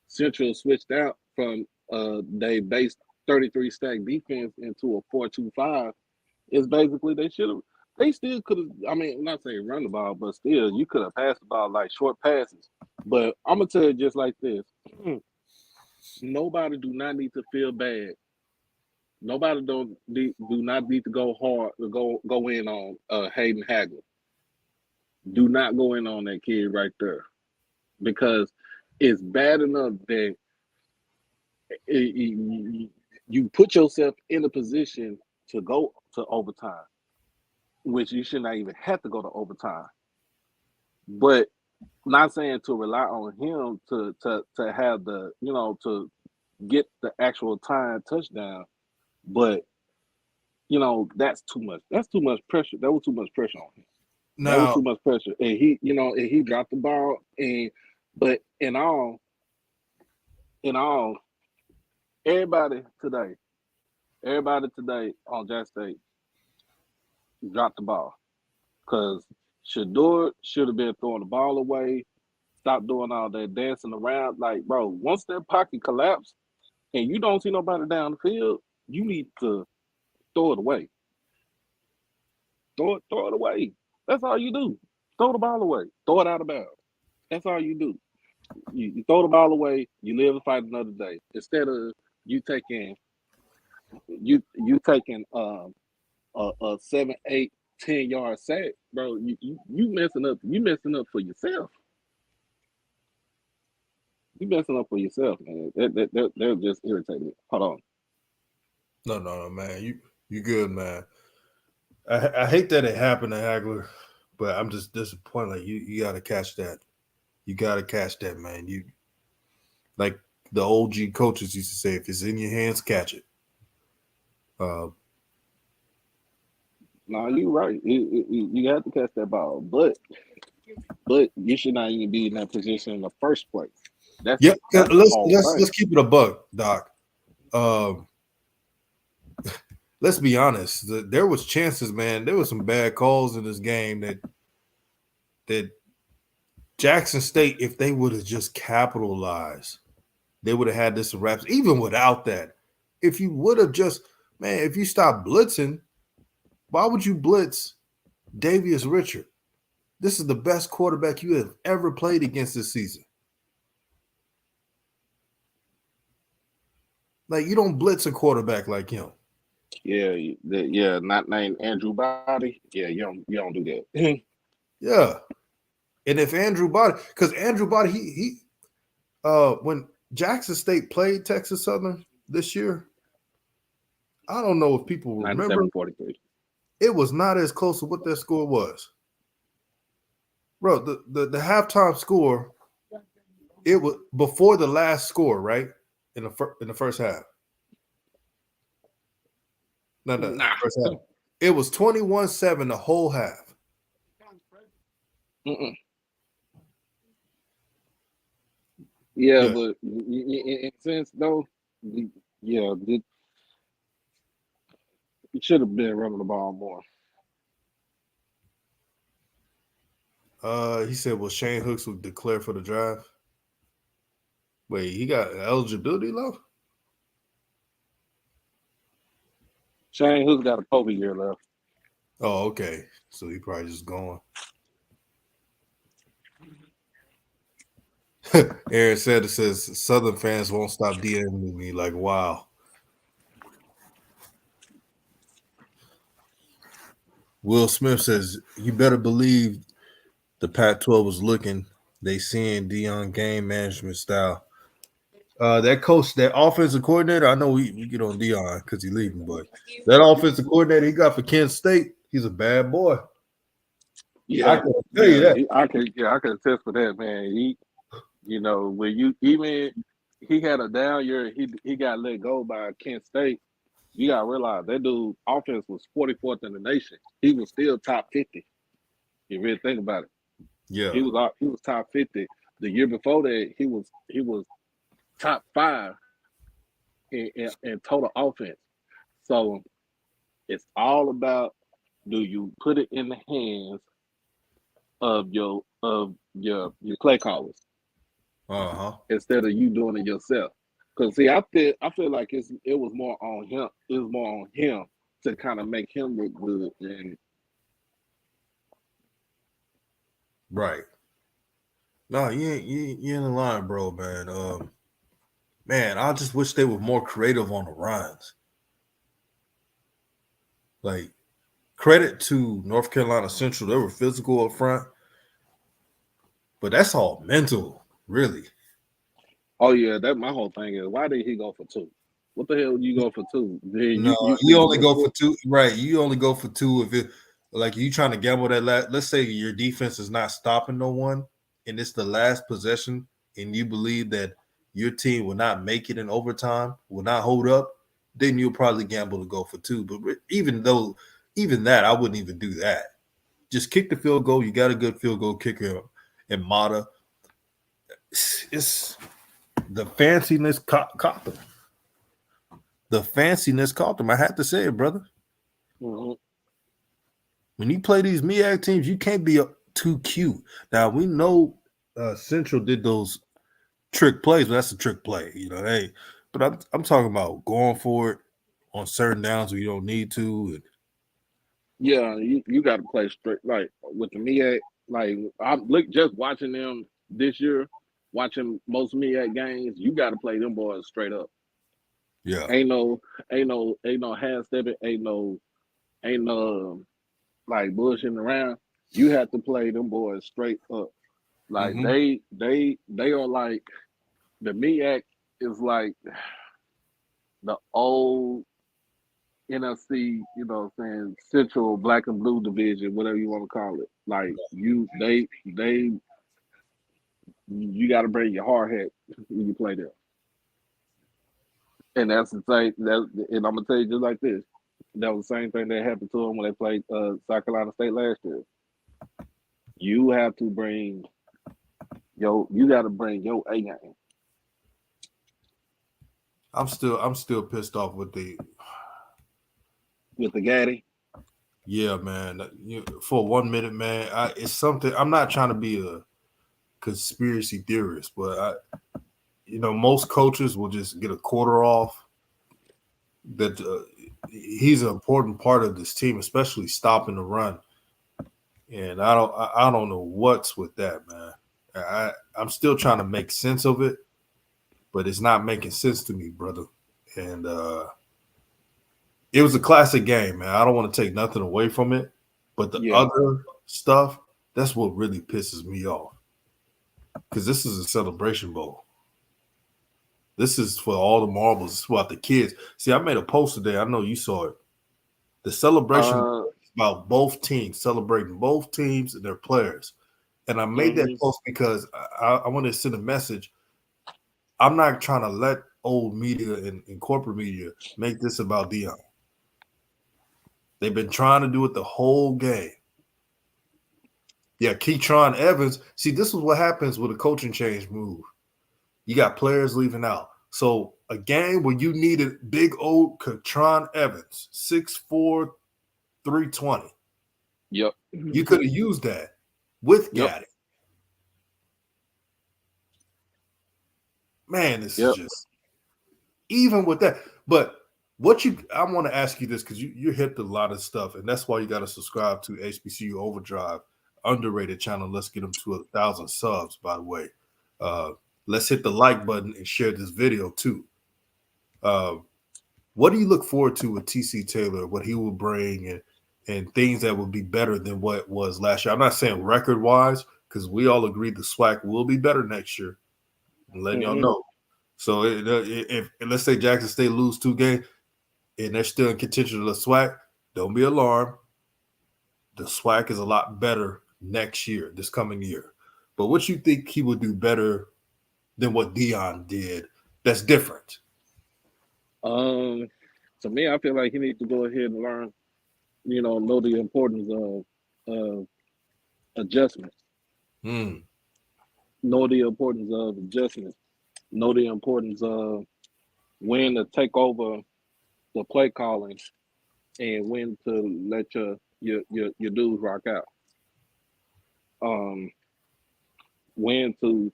Central switched out from they based 33 stack defense into a 4-2-5 is basically they still could have, I mean, I'm not saying run the ball, but still you could have passed the ball like short passes. But I'm gonna tell you just like this. Nobody do not need to feel bad Nobody do not need to go hard to go in on Hayden Hagler. Do not go in on that kid right there, because it's bad enough that you put yourself in a position to go to overtime, which you should not even have to go to overtime. But not saying to rely on him to have the, to get the actual time touchdown, but that's too much. That's too much pressure. That was too much pressure on him. That was Now, too much pressure, and he dropped the ball. But in all, everybody today on Jack State dropped the ball, because Shador should have been throwing the ball away. Stop doing all that dancing around. Like, bro, once that pocket collapsed and you don't see nobody down the field, you need to throw it away. Throw it away. That's all you do. Throw the ball away. Throw it out of bounds. That's all you do. You throw the ball away. You live and fight another day. Instead of you taking a 7, 8, 10-yard sack, bro. You messing up. You messing up for yourself. You messing up for yourself, man. They're just irritated. Hold on. no, man. You good, man. I hate that it happened to Hagler, but I'm just disappointed. Like you got to catch that. You got to catch that, man. You like the old G coaches used to say, if it's in your hands, catch it. No, you're right. You have to catch that ball, but you should not even be in that position in the first place. That's Let's keep it a buck, Doc. Let's be honest. There was chances, man. There was some bad calls in this game that Jackson State, if they would have just capitalized, they would have had this wraps. Even without that, if you would have just, man, if you stop blitzing, why would you blitz Davius Richard? This is the best quarterback you have ever played against this season. Like, you don't blitz a quarterback like him. Yeah, not named Andrew Body. Yeah, you don't do that. Yeah. And if Andrew Body, because Andrew Body, he when Jackson State played Texas Southern this year, I don't know if people remember. 97-43. It was not as close to what that score was. Bro, the halftime score, it was before the last score, right? In the first half. No, first half. It was 21-7 the whole half. Mm-mm. Yeah, but in a sense, though, it should have been running the ball more. He said, well, Shane Hooks would declare for the drive. Wait, he got eligibility left? Shane Hooks got a COVID year left. Oh, okay. So he probably just gone. Aaron said, it says Southern fans won't stop DMing me. Like, wow. Will Smith says, you better believe the Pac-12 was looking. They seeing Deion game management style. That coach, that offensive coordinator, I know we get on Deion because he's leaving, but that offensive coordinator he got for Kent State, he's a bad boy. Yeah, I can tell you that. I can attest for that, man. When he had a down year, he got let go by Kent State. You gotta realize that dude offense was 44th in the nation. He was still top 50. You really think about it. Yeah, he was top 50. The year before that, he was top 5 in total offense. So it's all about, do you put it in the hands of your play callers instead of you doing it yourself? Because see, I feel like it was more on him. It was more on him to kind of make him look good. And right. No, you in the line, bro, man. Man, I just wish they were more creative on the runs. Like, credit to North Carolina Central. They were physical up front, but that's all mental, really. Oh yeah, that my whole thing is why did he go for 2? What the hell you go for 2? Then No, you you only the go for full- 2, right? You only go for 2 if it like you trying to gamble that let's say your defense is not stopping no one and it's the last possession and you believe that your team will not make it in overtime, will not hold up, then you'll probably gamble to go for 2. But even that, I wouldn't even do that. Just kick the field goal. You got a good field goal kicker and Mata. It's the fanciness caught them. The fanciness caught them. I had to say it, brother. Mhm. When you play these MEAC teams, you can't be too cute. Now we know Central did those trick plays, but that's a trick play, Hey, but I'm talking about going for it on certain downs where you don't need to. Yeah, you got to play straight. Like with the MEAC, like I'm just watching them this year, watching most MEAC games. You got to play them boys straight up. Yeah, Ain't no half stepping. Ain't no like bullshitting around. You have to play them boys straight up. Like mm-hmm. they are like the MEAC is like the old NFC, saying Central Black and Blue Division, whatever you want to call it. Like you got to bring your hard hat when you play there. And that's the same. And I'm gonna tell you just like this. That was the same thing that happened to them when they played South Carolina State last year. You have to bring you got to bring your A game. I'm still pissed off with the Gaddy. Yeah, man. For 1 minute, man, it's something. I'm not trying to be a conspiracy theorist, but most coaches will just get a quarter off. That he's an important part of this team, especially stopping the run. And I don't know what's with that, man. I'm still trying to make sense of it, but it's not making sense to me, brother. And it was a classic game, man. I don't want to take nothing away from it, but the other stuff, that's what really pisses me off. Because this is a celebration bowl. This is for all the marbles. It's about the kids. See, I made a post today. I know you saw it. The celebration is about both teams, celebrating both teams and their players. And I made that post because I wanted to send a message. I'm not trying to let old media and corporate media make this about Deion. They've been trying to do it the whole game. Yeah, Keytron Evans. See, this is what happens with a coaching change move. You got players leaving out. So a game where you needed big old Keytron Evans, 6'4", 320. Yep. You could have used that with Gaddy. Man, this is just even with that. But I want to ask you this because you hit a lot of stuff, and that's why you got to subscribe to HBCU Overdrive, underrated channel. Let's get them to 1,000 subs, by the way. Let's hit the like button and share this video too. What do you look forward to with TC Taylor, what he will bring and things that will be better than what was last year? I'm not saying record-wise because we all agree the SWAC will be better next year. I'm letting y'all know. So if let's say Jackson State lose 2 games and they're still in contention of the SWAC, don't be alarmed. The SWAC is a lot better next year, this coming year. But what you think he would do better than what Deion did that's different? To me, I feel like he needs to go ahead and learn, know the importance of adjustments. Know the importance of adjustments. Know the importance of when to take over the play calling and when to let your dudes rock out. When to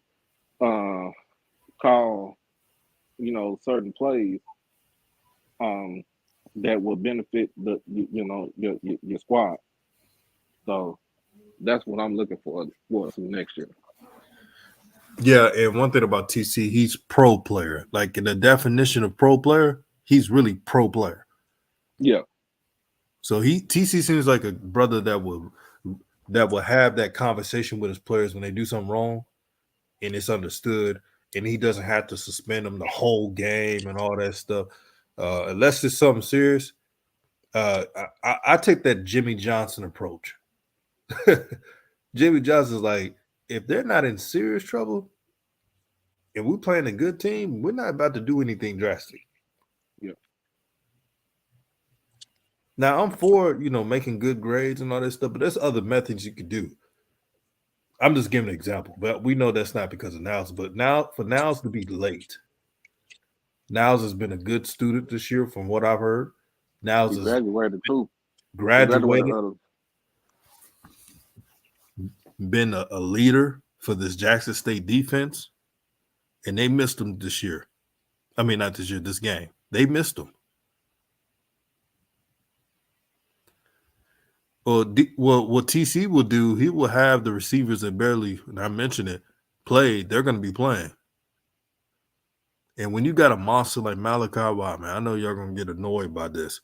call, certain plays that will benefit your squad. So that's what I'm looking for next year. Yeah, and one thing about TC, he's pro player. Like in the definition of pro player, he's really pro player. Yeah. So TC seems like a brother that will have that conversation with his players when they do something wrong, and it's understood, and he doesn't have to suspend them the whole game and all that stuff, unless it's something serious. I take that Jimmy Johnson approach. Jimmy Johnson's like, if they're not in serious trouble and we're playing a good team, we're not about to do anything drastic. Yeah. Now I'm for making good grades and all that stuff, but there's other methods you could do. I'm just giving an example, but we know that's not because of Niles. But now for Niles to be late, Niles has been a good student this year, from what I've heard. Niles He has graduated too. graduated, Graduated. been a leader for this Jackson State defense, and they missed him this year. I mean, not this year, this game. They missed him. Well, what TC will do, he will have the receivers that barely, and I mentioned it, played. They're going to be playing. And when you got a monster like Malachi Wyman, I know y'all going to get annoyed by this,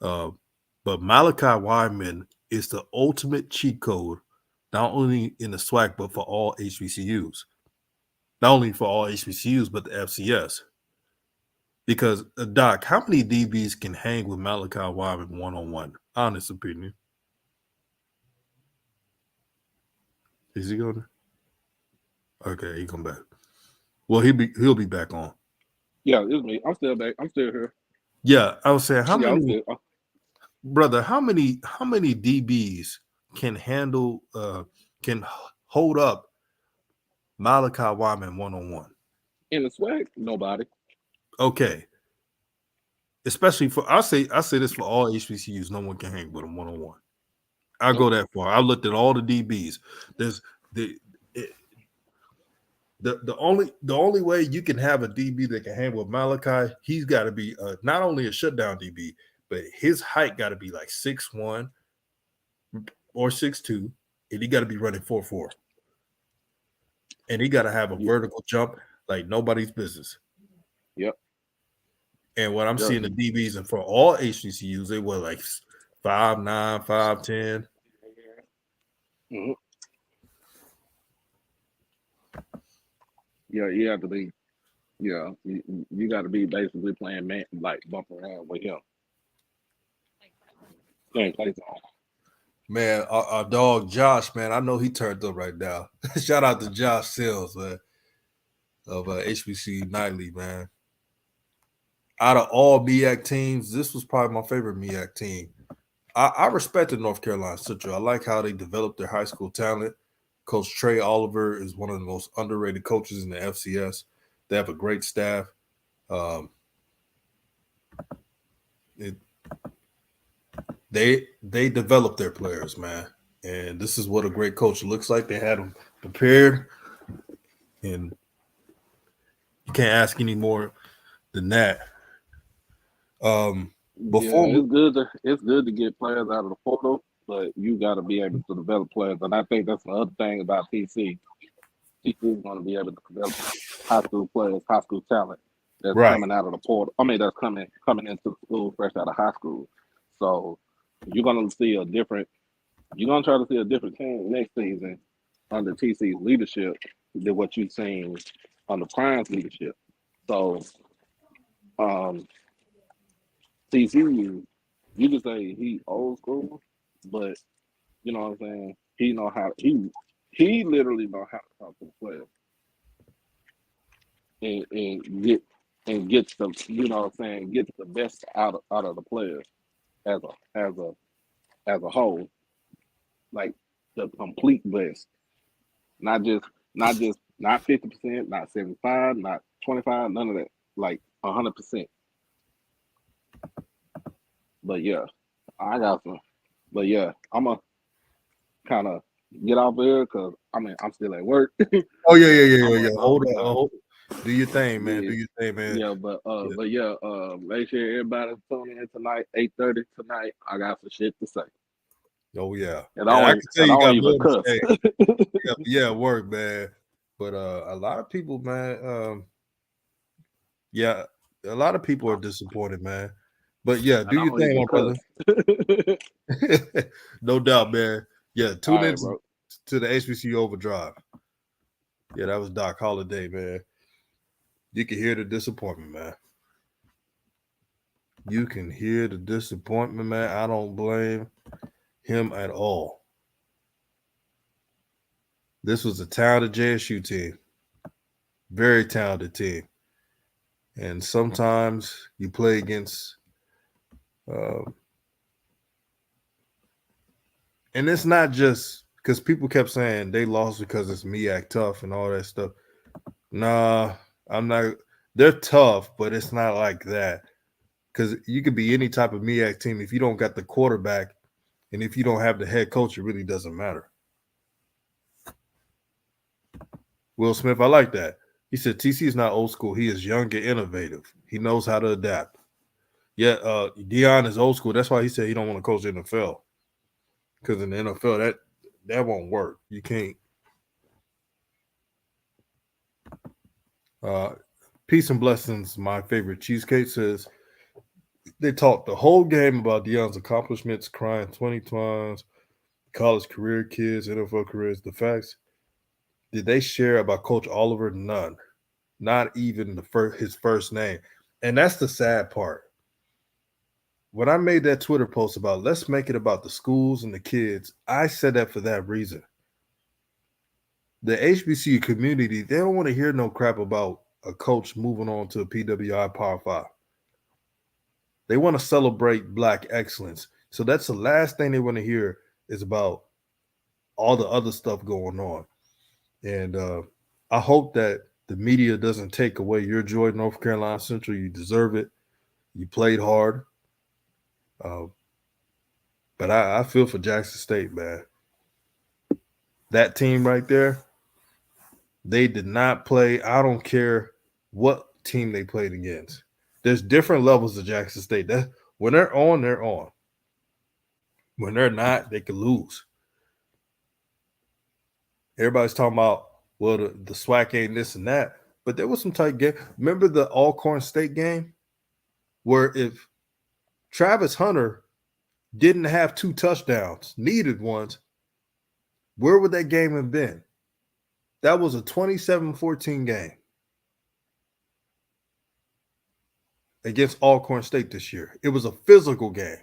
but Malachi Wyman is the ultimate cheat code, not only in the SWAC, but for all HBCUs. Not only for all HBCUs, but the FCS. Because, Doc, how many DBs can hang with Malachi Wyman one-on-one? Honest opinion. Is he going? Okay, he come back. Well, he'll be back on. Yeah, it's me. I'm still back. I'm still here. Yeah, I was saying, how many DBs can handle can hold up Malachi Wyman one-on-one? In the SWAC, nobody. Okay. Especially for I say this for all HBCUs, no one can hang with him one-on-one. I'll go that far. I looked at all the DBs. There's the only way you can have a DB that can hang with Malachi, he's got to be not only a shutdown DB, but his height got to be like 6'1" or 6'2", and he got to be running 4.4. And he got to have a vertical jump like nobody's business. Yep. And what I'm seeing the DBs, and for all HBCUs, they were like 5'9", 5'10". Mm-hmm. Yeah, you have to be. Yeah, you got to be basically playing man, like bump around with him. Man, our dog Josh, man, I know he turned up right now. Shout out to Josh Sills, man, of HBCU Nightly, man. Out of all MEAC teams, this was probably my favorite MEAC team. I respected North Carolina Central. I like how they developed their high school talent. Coach Trey Oliver is one of the most underrated coaches in the FCS. They have a great staff. They develop their players, man. And this is what a great coach looks like. They had them prepared. And you can't ask any more than that. It's good to get players out of the portal, but you got to be able to develop players. And I think that's the other thing about TC. TC is going to be able to develop high school players, high school talent that's coming out of the portal. I mean, that's coming into the school fresh out of high school. So you're going to see a different. You're going to try to see a different team next season under TC's leadership than what you've seen under Prime's leadership. So, TCU, you can say he old school, but you know what I'm saying. He literally know how to talk to the players and get the get the best out of the players as a whole, like the complete best, not 50%, not 75%, not 25%, none of that, like 100%. But yeah, I got some. But yeah, I'm going to kind of get off here because, I'm still at work. Oh, yeah. Hold on. Do your thing, man. Yeah. Do your thing, man. Yeah, but make sure everybody tune in tonight, 8:30 tonight. I got some shit to say. Oh, yeah. And I can tell you got more to say. Yeah, work, man. But a lot of people, man, a lot of people are disappointed, man. But yeah, And do I'm your gonna thing, even my brother. cuss. No doubt, man. Yeah, All tune right, in bro. to the HBCU Overdrive. Yeah, that was Doc Holliday, man. You can hear the disappointment, man. You can hear the disappointment, man. I don't blame him at all. This was a talented JSU team, very talented team. And sometimes you play against, uh, and it's not just because people kept saying they lost because it's MEAC tough and all that stuff. Nah, I'm not. They're tough, but it's not like that. Because you could be any type of MEAC team if you don't got the quarterback and if you don't have the head coach, it really doesn't matter. Will Smith, I like that. He said TC is not old school. He is young and innovative. He knows how to adapt. Yeah, Deion is old school. That's why he said he don't want to coach the NFL. Because in the NFL, that won't work. You can't. Peace and blessings. My favorite cheesecake says they talked the whole game about Deion's accomplishments, crying 20 times, college career, kids, NFL careers. The facts. Did they share about Coach Oliver? None. Not even his first name. And that's the sad part. When I made that Twitter post about let's make it about the schools and the kids, I said that for that reason. The HBCU community, they don't want to hear no crap about a coach moving on to a PWI Power 5. They want to celebrate Black excellence. So that's the last thing they want to hear is about all the other stuff going on. And I hope that the media doesn't take away your joy, North Carolina Central. You deserve it. You played hard. But I feel for Jackson State, man. That team right there, they did not play. I don't care what team they played against. There's different levels of Jackson State. That when they're on, they're on. When they're not, they could lose. Everybody's talking about, well, the SWAC ain't this and that. But there was some tight game. Remember the Alcorn State game? Where if Travis Hunter didn't have 2 touchdowns, needed ones, where would that game have been? That was a 27-14 game against Alcorn State this year. It was a physical game.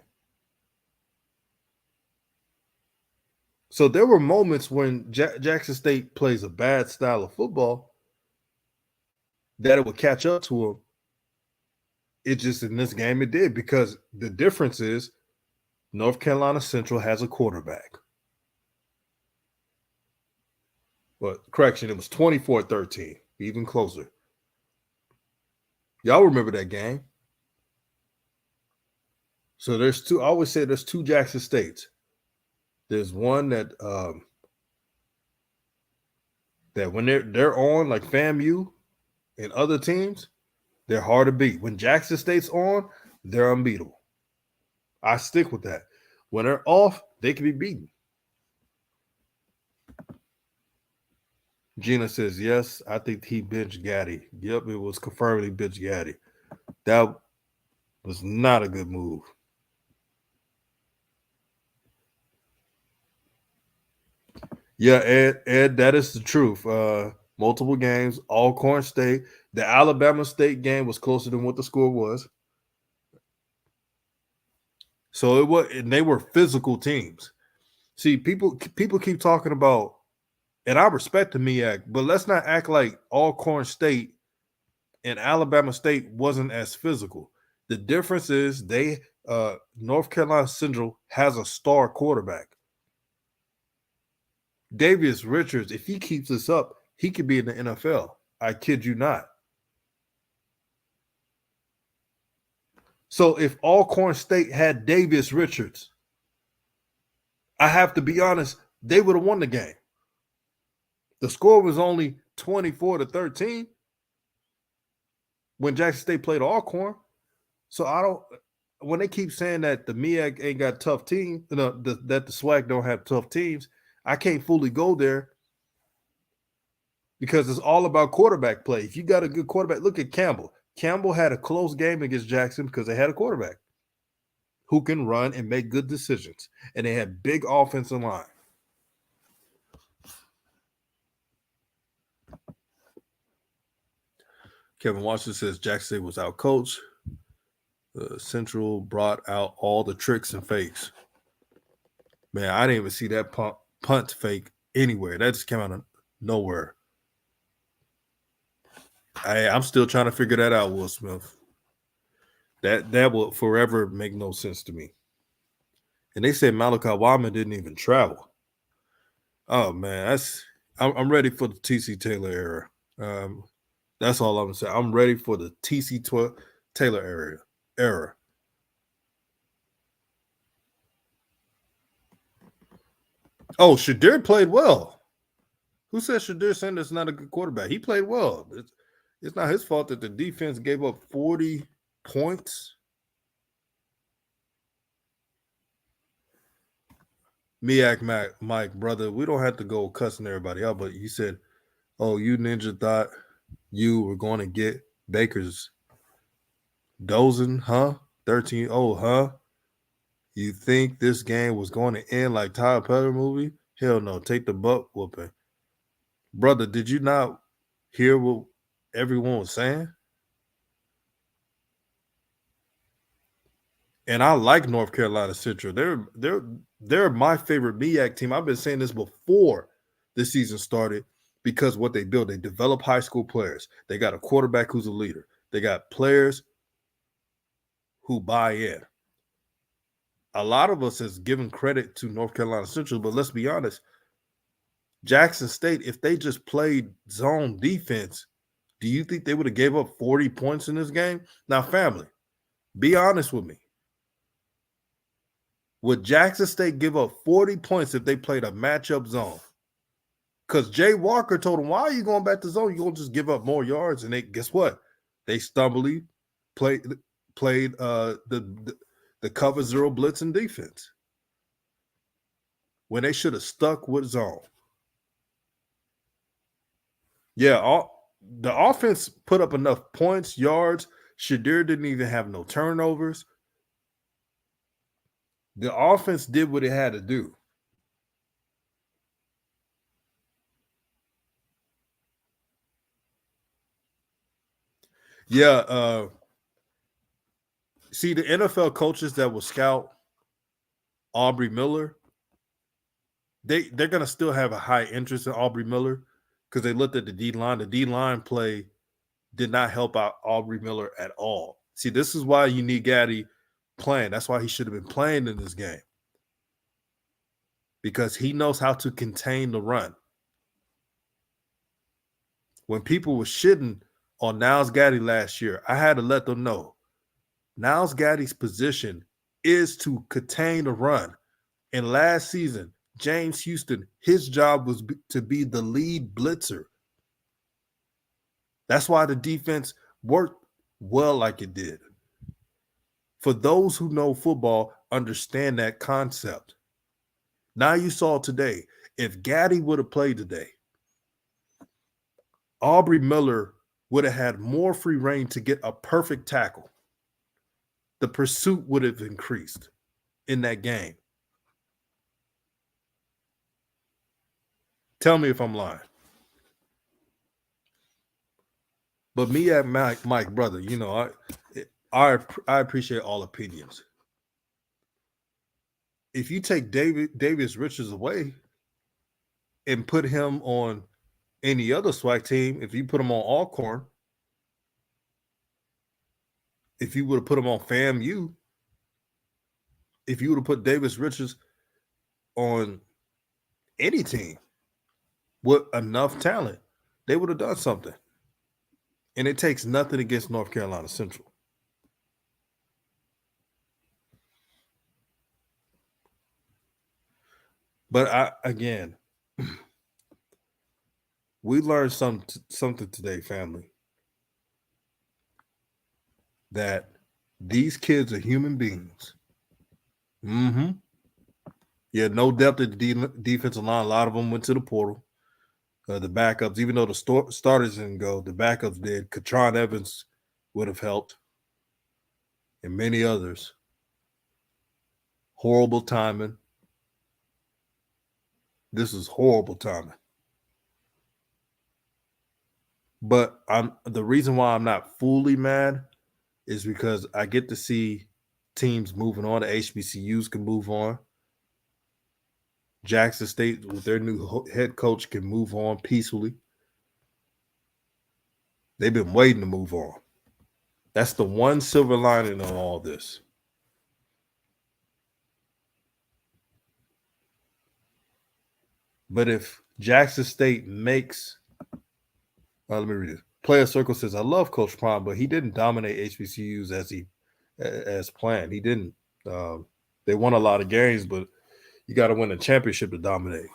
So there were moments when Jackson State plays a bad style of football that it would catch up to them. It just in this game it did because the difference is North Carolina Central has a quarterback. But correction, it was 24-13, even closer. Y'all remember that game? So there's two. I always say there's 2 Jackson States. There's one that when they're on like FAMU and other teams, they're hard to beat. When Jackson State's on, they're unbeatable. I stick with that. When they're off, they can be beaten. Gina says, yes, I think he benched Gaddy. Yep, it was confirmed he benched Gaddy. That was not a good move. Yeah, Ed, that is the truth. Multiple games, Alcorn State. The Alabama State game was closer than what the score was. So it was, and they were physical teams. See, people keep talking about, and I respect the MEAC, but let's not act like Alcorn State and Alabama State wasn't as physical. The difference is North Carolina Central has a star quarterback. Davius Richards, if he keeps this up, he could be in the NFL. I kid you not. So if Alcorn State had Davius Richards, I have to be honest, they would have won the game. The score was only 24-13 when Jackson State played Alcorn. So I don't. When they keep saying that the MEAC ain't got tough teams, that the SWAC don't have tough teams, I can't fully go there because it's all about quarterback play. If you got a good quarterback, look at Campbell. Campbell had a close game against Jackson because they had a quarterback. who can run and make good decisions. And they have big offensive line. Kevin Washington says Jackson State was out coached. Central brought out all the tricks and fakes. Man, I didn't even see that punt fake anywhere. That just came out of nowhere. I'm still trying to figure that out, Will Smith. That will forever make no sense to me. And they said Malachi Wyman didn't even travel. Oh man, I'm ready for the TC Taylor era. That's all I'm gonna say. I'm ready for the TC Taylor era. Oh, Shadir played well. Who said Shadir Sanders is not a good quarterback? He played well. It's not his fault that the defense gave up 40 points. Miak Mike, brother, we don't have to go cussing everybody out, but you said, oh, you ninja thought you were going to get Baker's dozen, huh? 13, huh? You think this game was going to end like Tyler Perry movie? Hell no, take the butt whooping. Brother, did you not hear what everyone was saying? And I like North Carolina Central. They're my favorite MEAC team. I've been saying this before the season started because what they build, they develop high school players. They got a quarterback who's a leader. They got players who buy in. A lot of us has given credit to North Carolina Central, but let's be honest. Jackson State, if they just played zone defense, do you think they would have gave up 40 points in this game? Now, family, be honest with me. Would Jackson State give up 40 points if they played a matchup zone? Because Jay Walker told them, why are you going back to zone? You're going to just give up more yards. And guess what? They stumbly played the cover zero blitz and defense when they should have stuck with zone. Yeah, the offense put up enough points, yards. Shadir didn't even have no turnovers. The offense did what it had to do. Yeah, see the NFL coaches that will scout Aubrey Miller, they're gonna still have a high interest in Aubrey Miller because they looked at the D-line. The D-line play did not help out Aubrey Miller at all. See, this is why you need Gaddy playing. That's why he should have been playing in this game. Because he knows how to contain the run. When people were shitting on Niles Gaddy last year, I had to let them know Niles Gaddy's position is to contain the run. And last season, James Houston, his job was to be the lead blitzer. That's why the defense worked well like it did. For those who know football, understand that concept. Now you saw today, if Gaddy would have played today, Aubrey Miller would have had more free reign to get a perfect tackle. The pursuit would have increased in that game. Tell me if I'm lying. But me and Mike, brother, you know, I appreciate all opinions. If you take Davis Richards away and put him on any other SWAC team, if you put him on Alcorn, if you would have put him on FAMU, if you would have put Davis Richards on any team with enough talent, they would have done something. And it takes nothing against North Carolina Central. But again, we learned something today, family, that these kids are human beings. Mm-hmm. Yeah, no depth at the defensive line. A lot of them went to the portal. The backups, even though the starters didn't go, the backups did. Katron Evans would have helped, and many others. Horrible timing. This is horrible timing. But the reason why I'm not fully mad is because I get to see teams moving on. The HBCUs can move on. Jackson State, with their new head coach, can move on peacefully. They've been waiting to move on. That's the one silver lining on all this. But if Jackson State makes, let me read it. Player Circle says, I love Coach Prime, but he didn't dominate HBCUs as planned. He didn't. They won a lot of games, but you got to win a championship to dominate.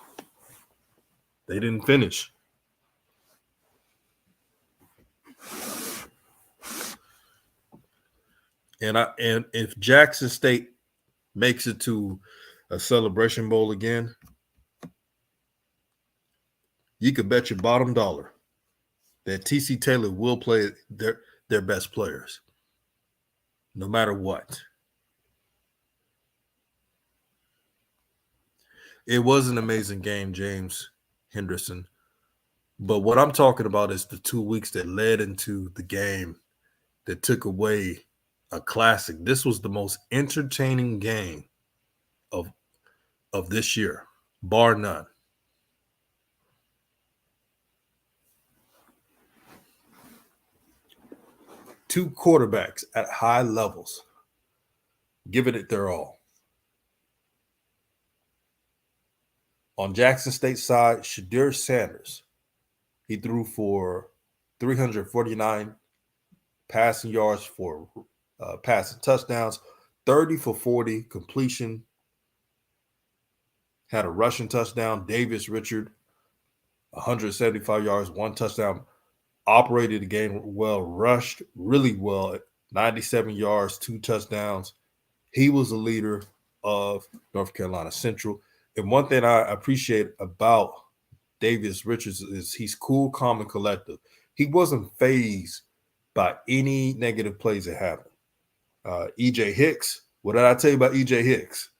They didn't finish. And if Jackson State makes it to a Celebration Bowl again, you could bet your bottom dollar that TC Taylor will play their best players, no matter what. It was an amazing game, James Henderson. But what I'm talking about is the 2 weeks that led into the game that took away a classic. This was the most entertaining game of this year, bar none. Two quarterbacks at high levels, giving it their all. On Jackson State side, Shadir Sanders, he threw for 349 passing yards for passing touchdowns, 30 for 40 completion, had a rushing touchdown. Davis Richard, 175 yards, 1 touchdown, operated the game well, rushed really well, 97 yards, 2 touchdowns. He was a leader of North Carolina Central. And one thing I appreciate about Davis Richards is he's cool, calm, and collective. He wasn't fazed by any negative plays that happened. EJ Hicks, what did I tell you about EJ Hicks?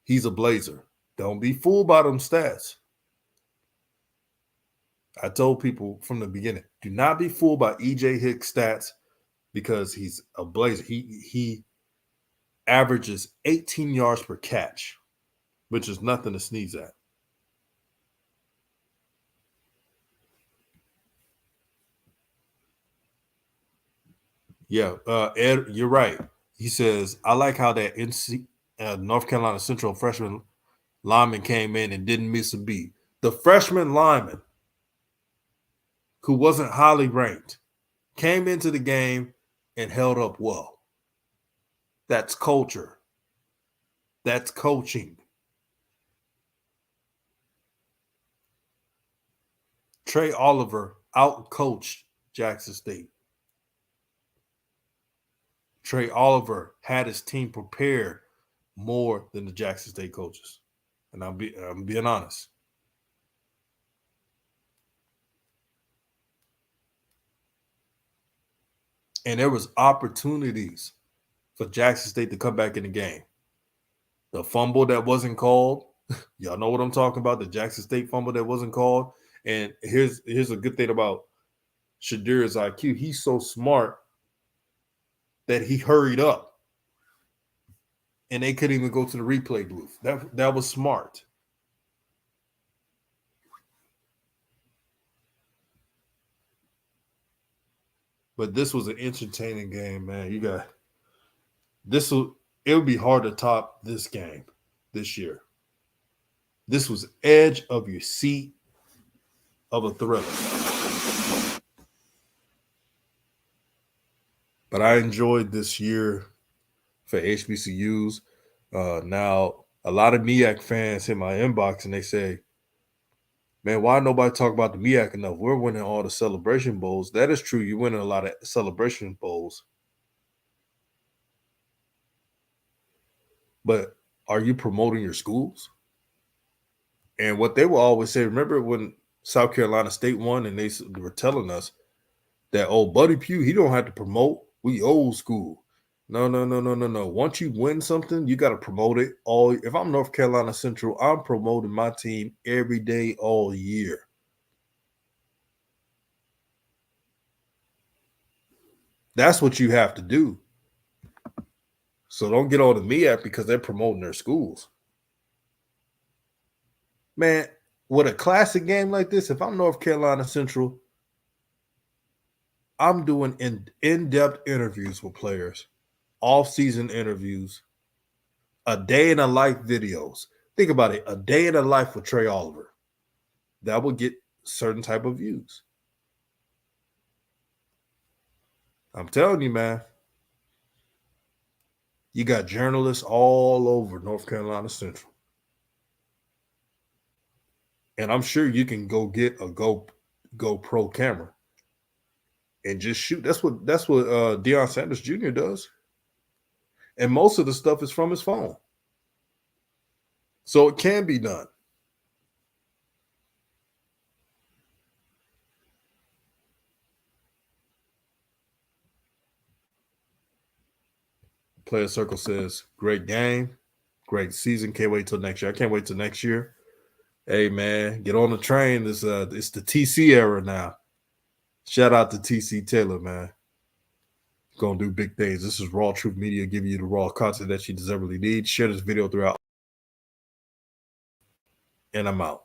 He's a blazer. Don't be fooled by them stats. I told people from the beginning, do not be fooled by EJ Hicks stats because he's a blazer. He averages 18 yards per catch, which is nothing to sneeze at. Yeah, Ed, you're right. He says, I like how that North Carolina Central freshman lineman came in and didn't miss a beat. The freshman lineman, who wasn't highly ranked, came into the game and held up well. That's culture. That's coaching. Trey Oliver out-coached Jackson State. Trey Oliver had his team prepared more than the Jackson State coaches. And I'm being honest. And there was opportunities for Jackson State to come back in the game. The fumble that wasn't called, y'all know what I'm talking about, the Jackson State fumble that wasn't called. And here's a good thing about Shadir's IQ. He's so smart that he hurried up. And they couldn't even go to the replay booth. That was smart. But this was an entertaining game, man. It would be hard to top this game this year. This was edge of your seat of a thriller. But I enjoyed this year for HBCUs. Now, a lot of MEAC fans hit my inbox and they say, man, why nobody talk about the MEAC enough? We're winning all the celebration bowls. That is true. You're winning a lot of celebration bowls. But are you promoting your schools? And what they will always say, remember when South Carolina State won and they were telling us that, oh, Buddy Pugh, he don't have to promote. We old school. No. Once you win something, you got to promote it all. If I'm North Carolina Central, I'm promoting my team every day, all year. That's what you have to do. So don't get on the MEAC because they're promoting their schools. Man, with a classic game like this, if I'm North Carolina Central, I'm doing in-depth interviews with players, off-season interviews, a day in a life videos. Think about it, a day in a life with Trey Oliver. That will get certain type of views. I'm telling you, man. You got journalists all over North Carolina Central. And I'm sure you can go get a GoPro camera and just shoot. That's what Deion Sanders Jr. does. And most of the stuff is from his phone. So it can be done. Player Circle says, great game, great season. Can't wait till next year. I can't wait till next year. Hey, man, get on the train. It's the TC era now. Shout out to TC Taylor, man. Gonna do big things. This is RawTruth Media giving you the raw content that you deservedly need. Share this video throughout. And I'm out.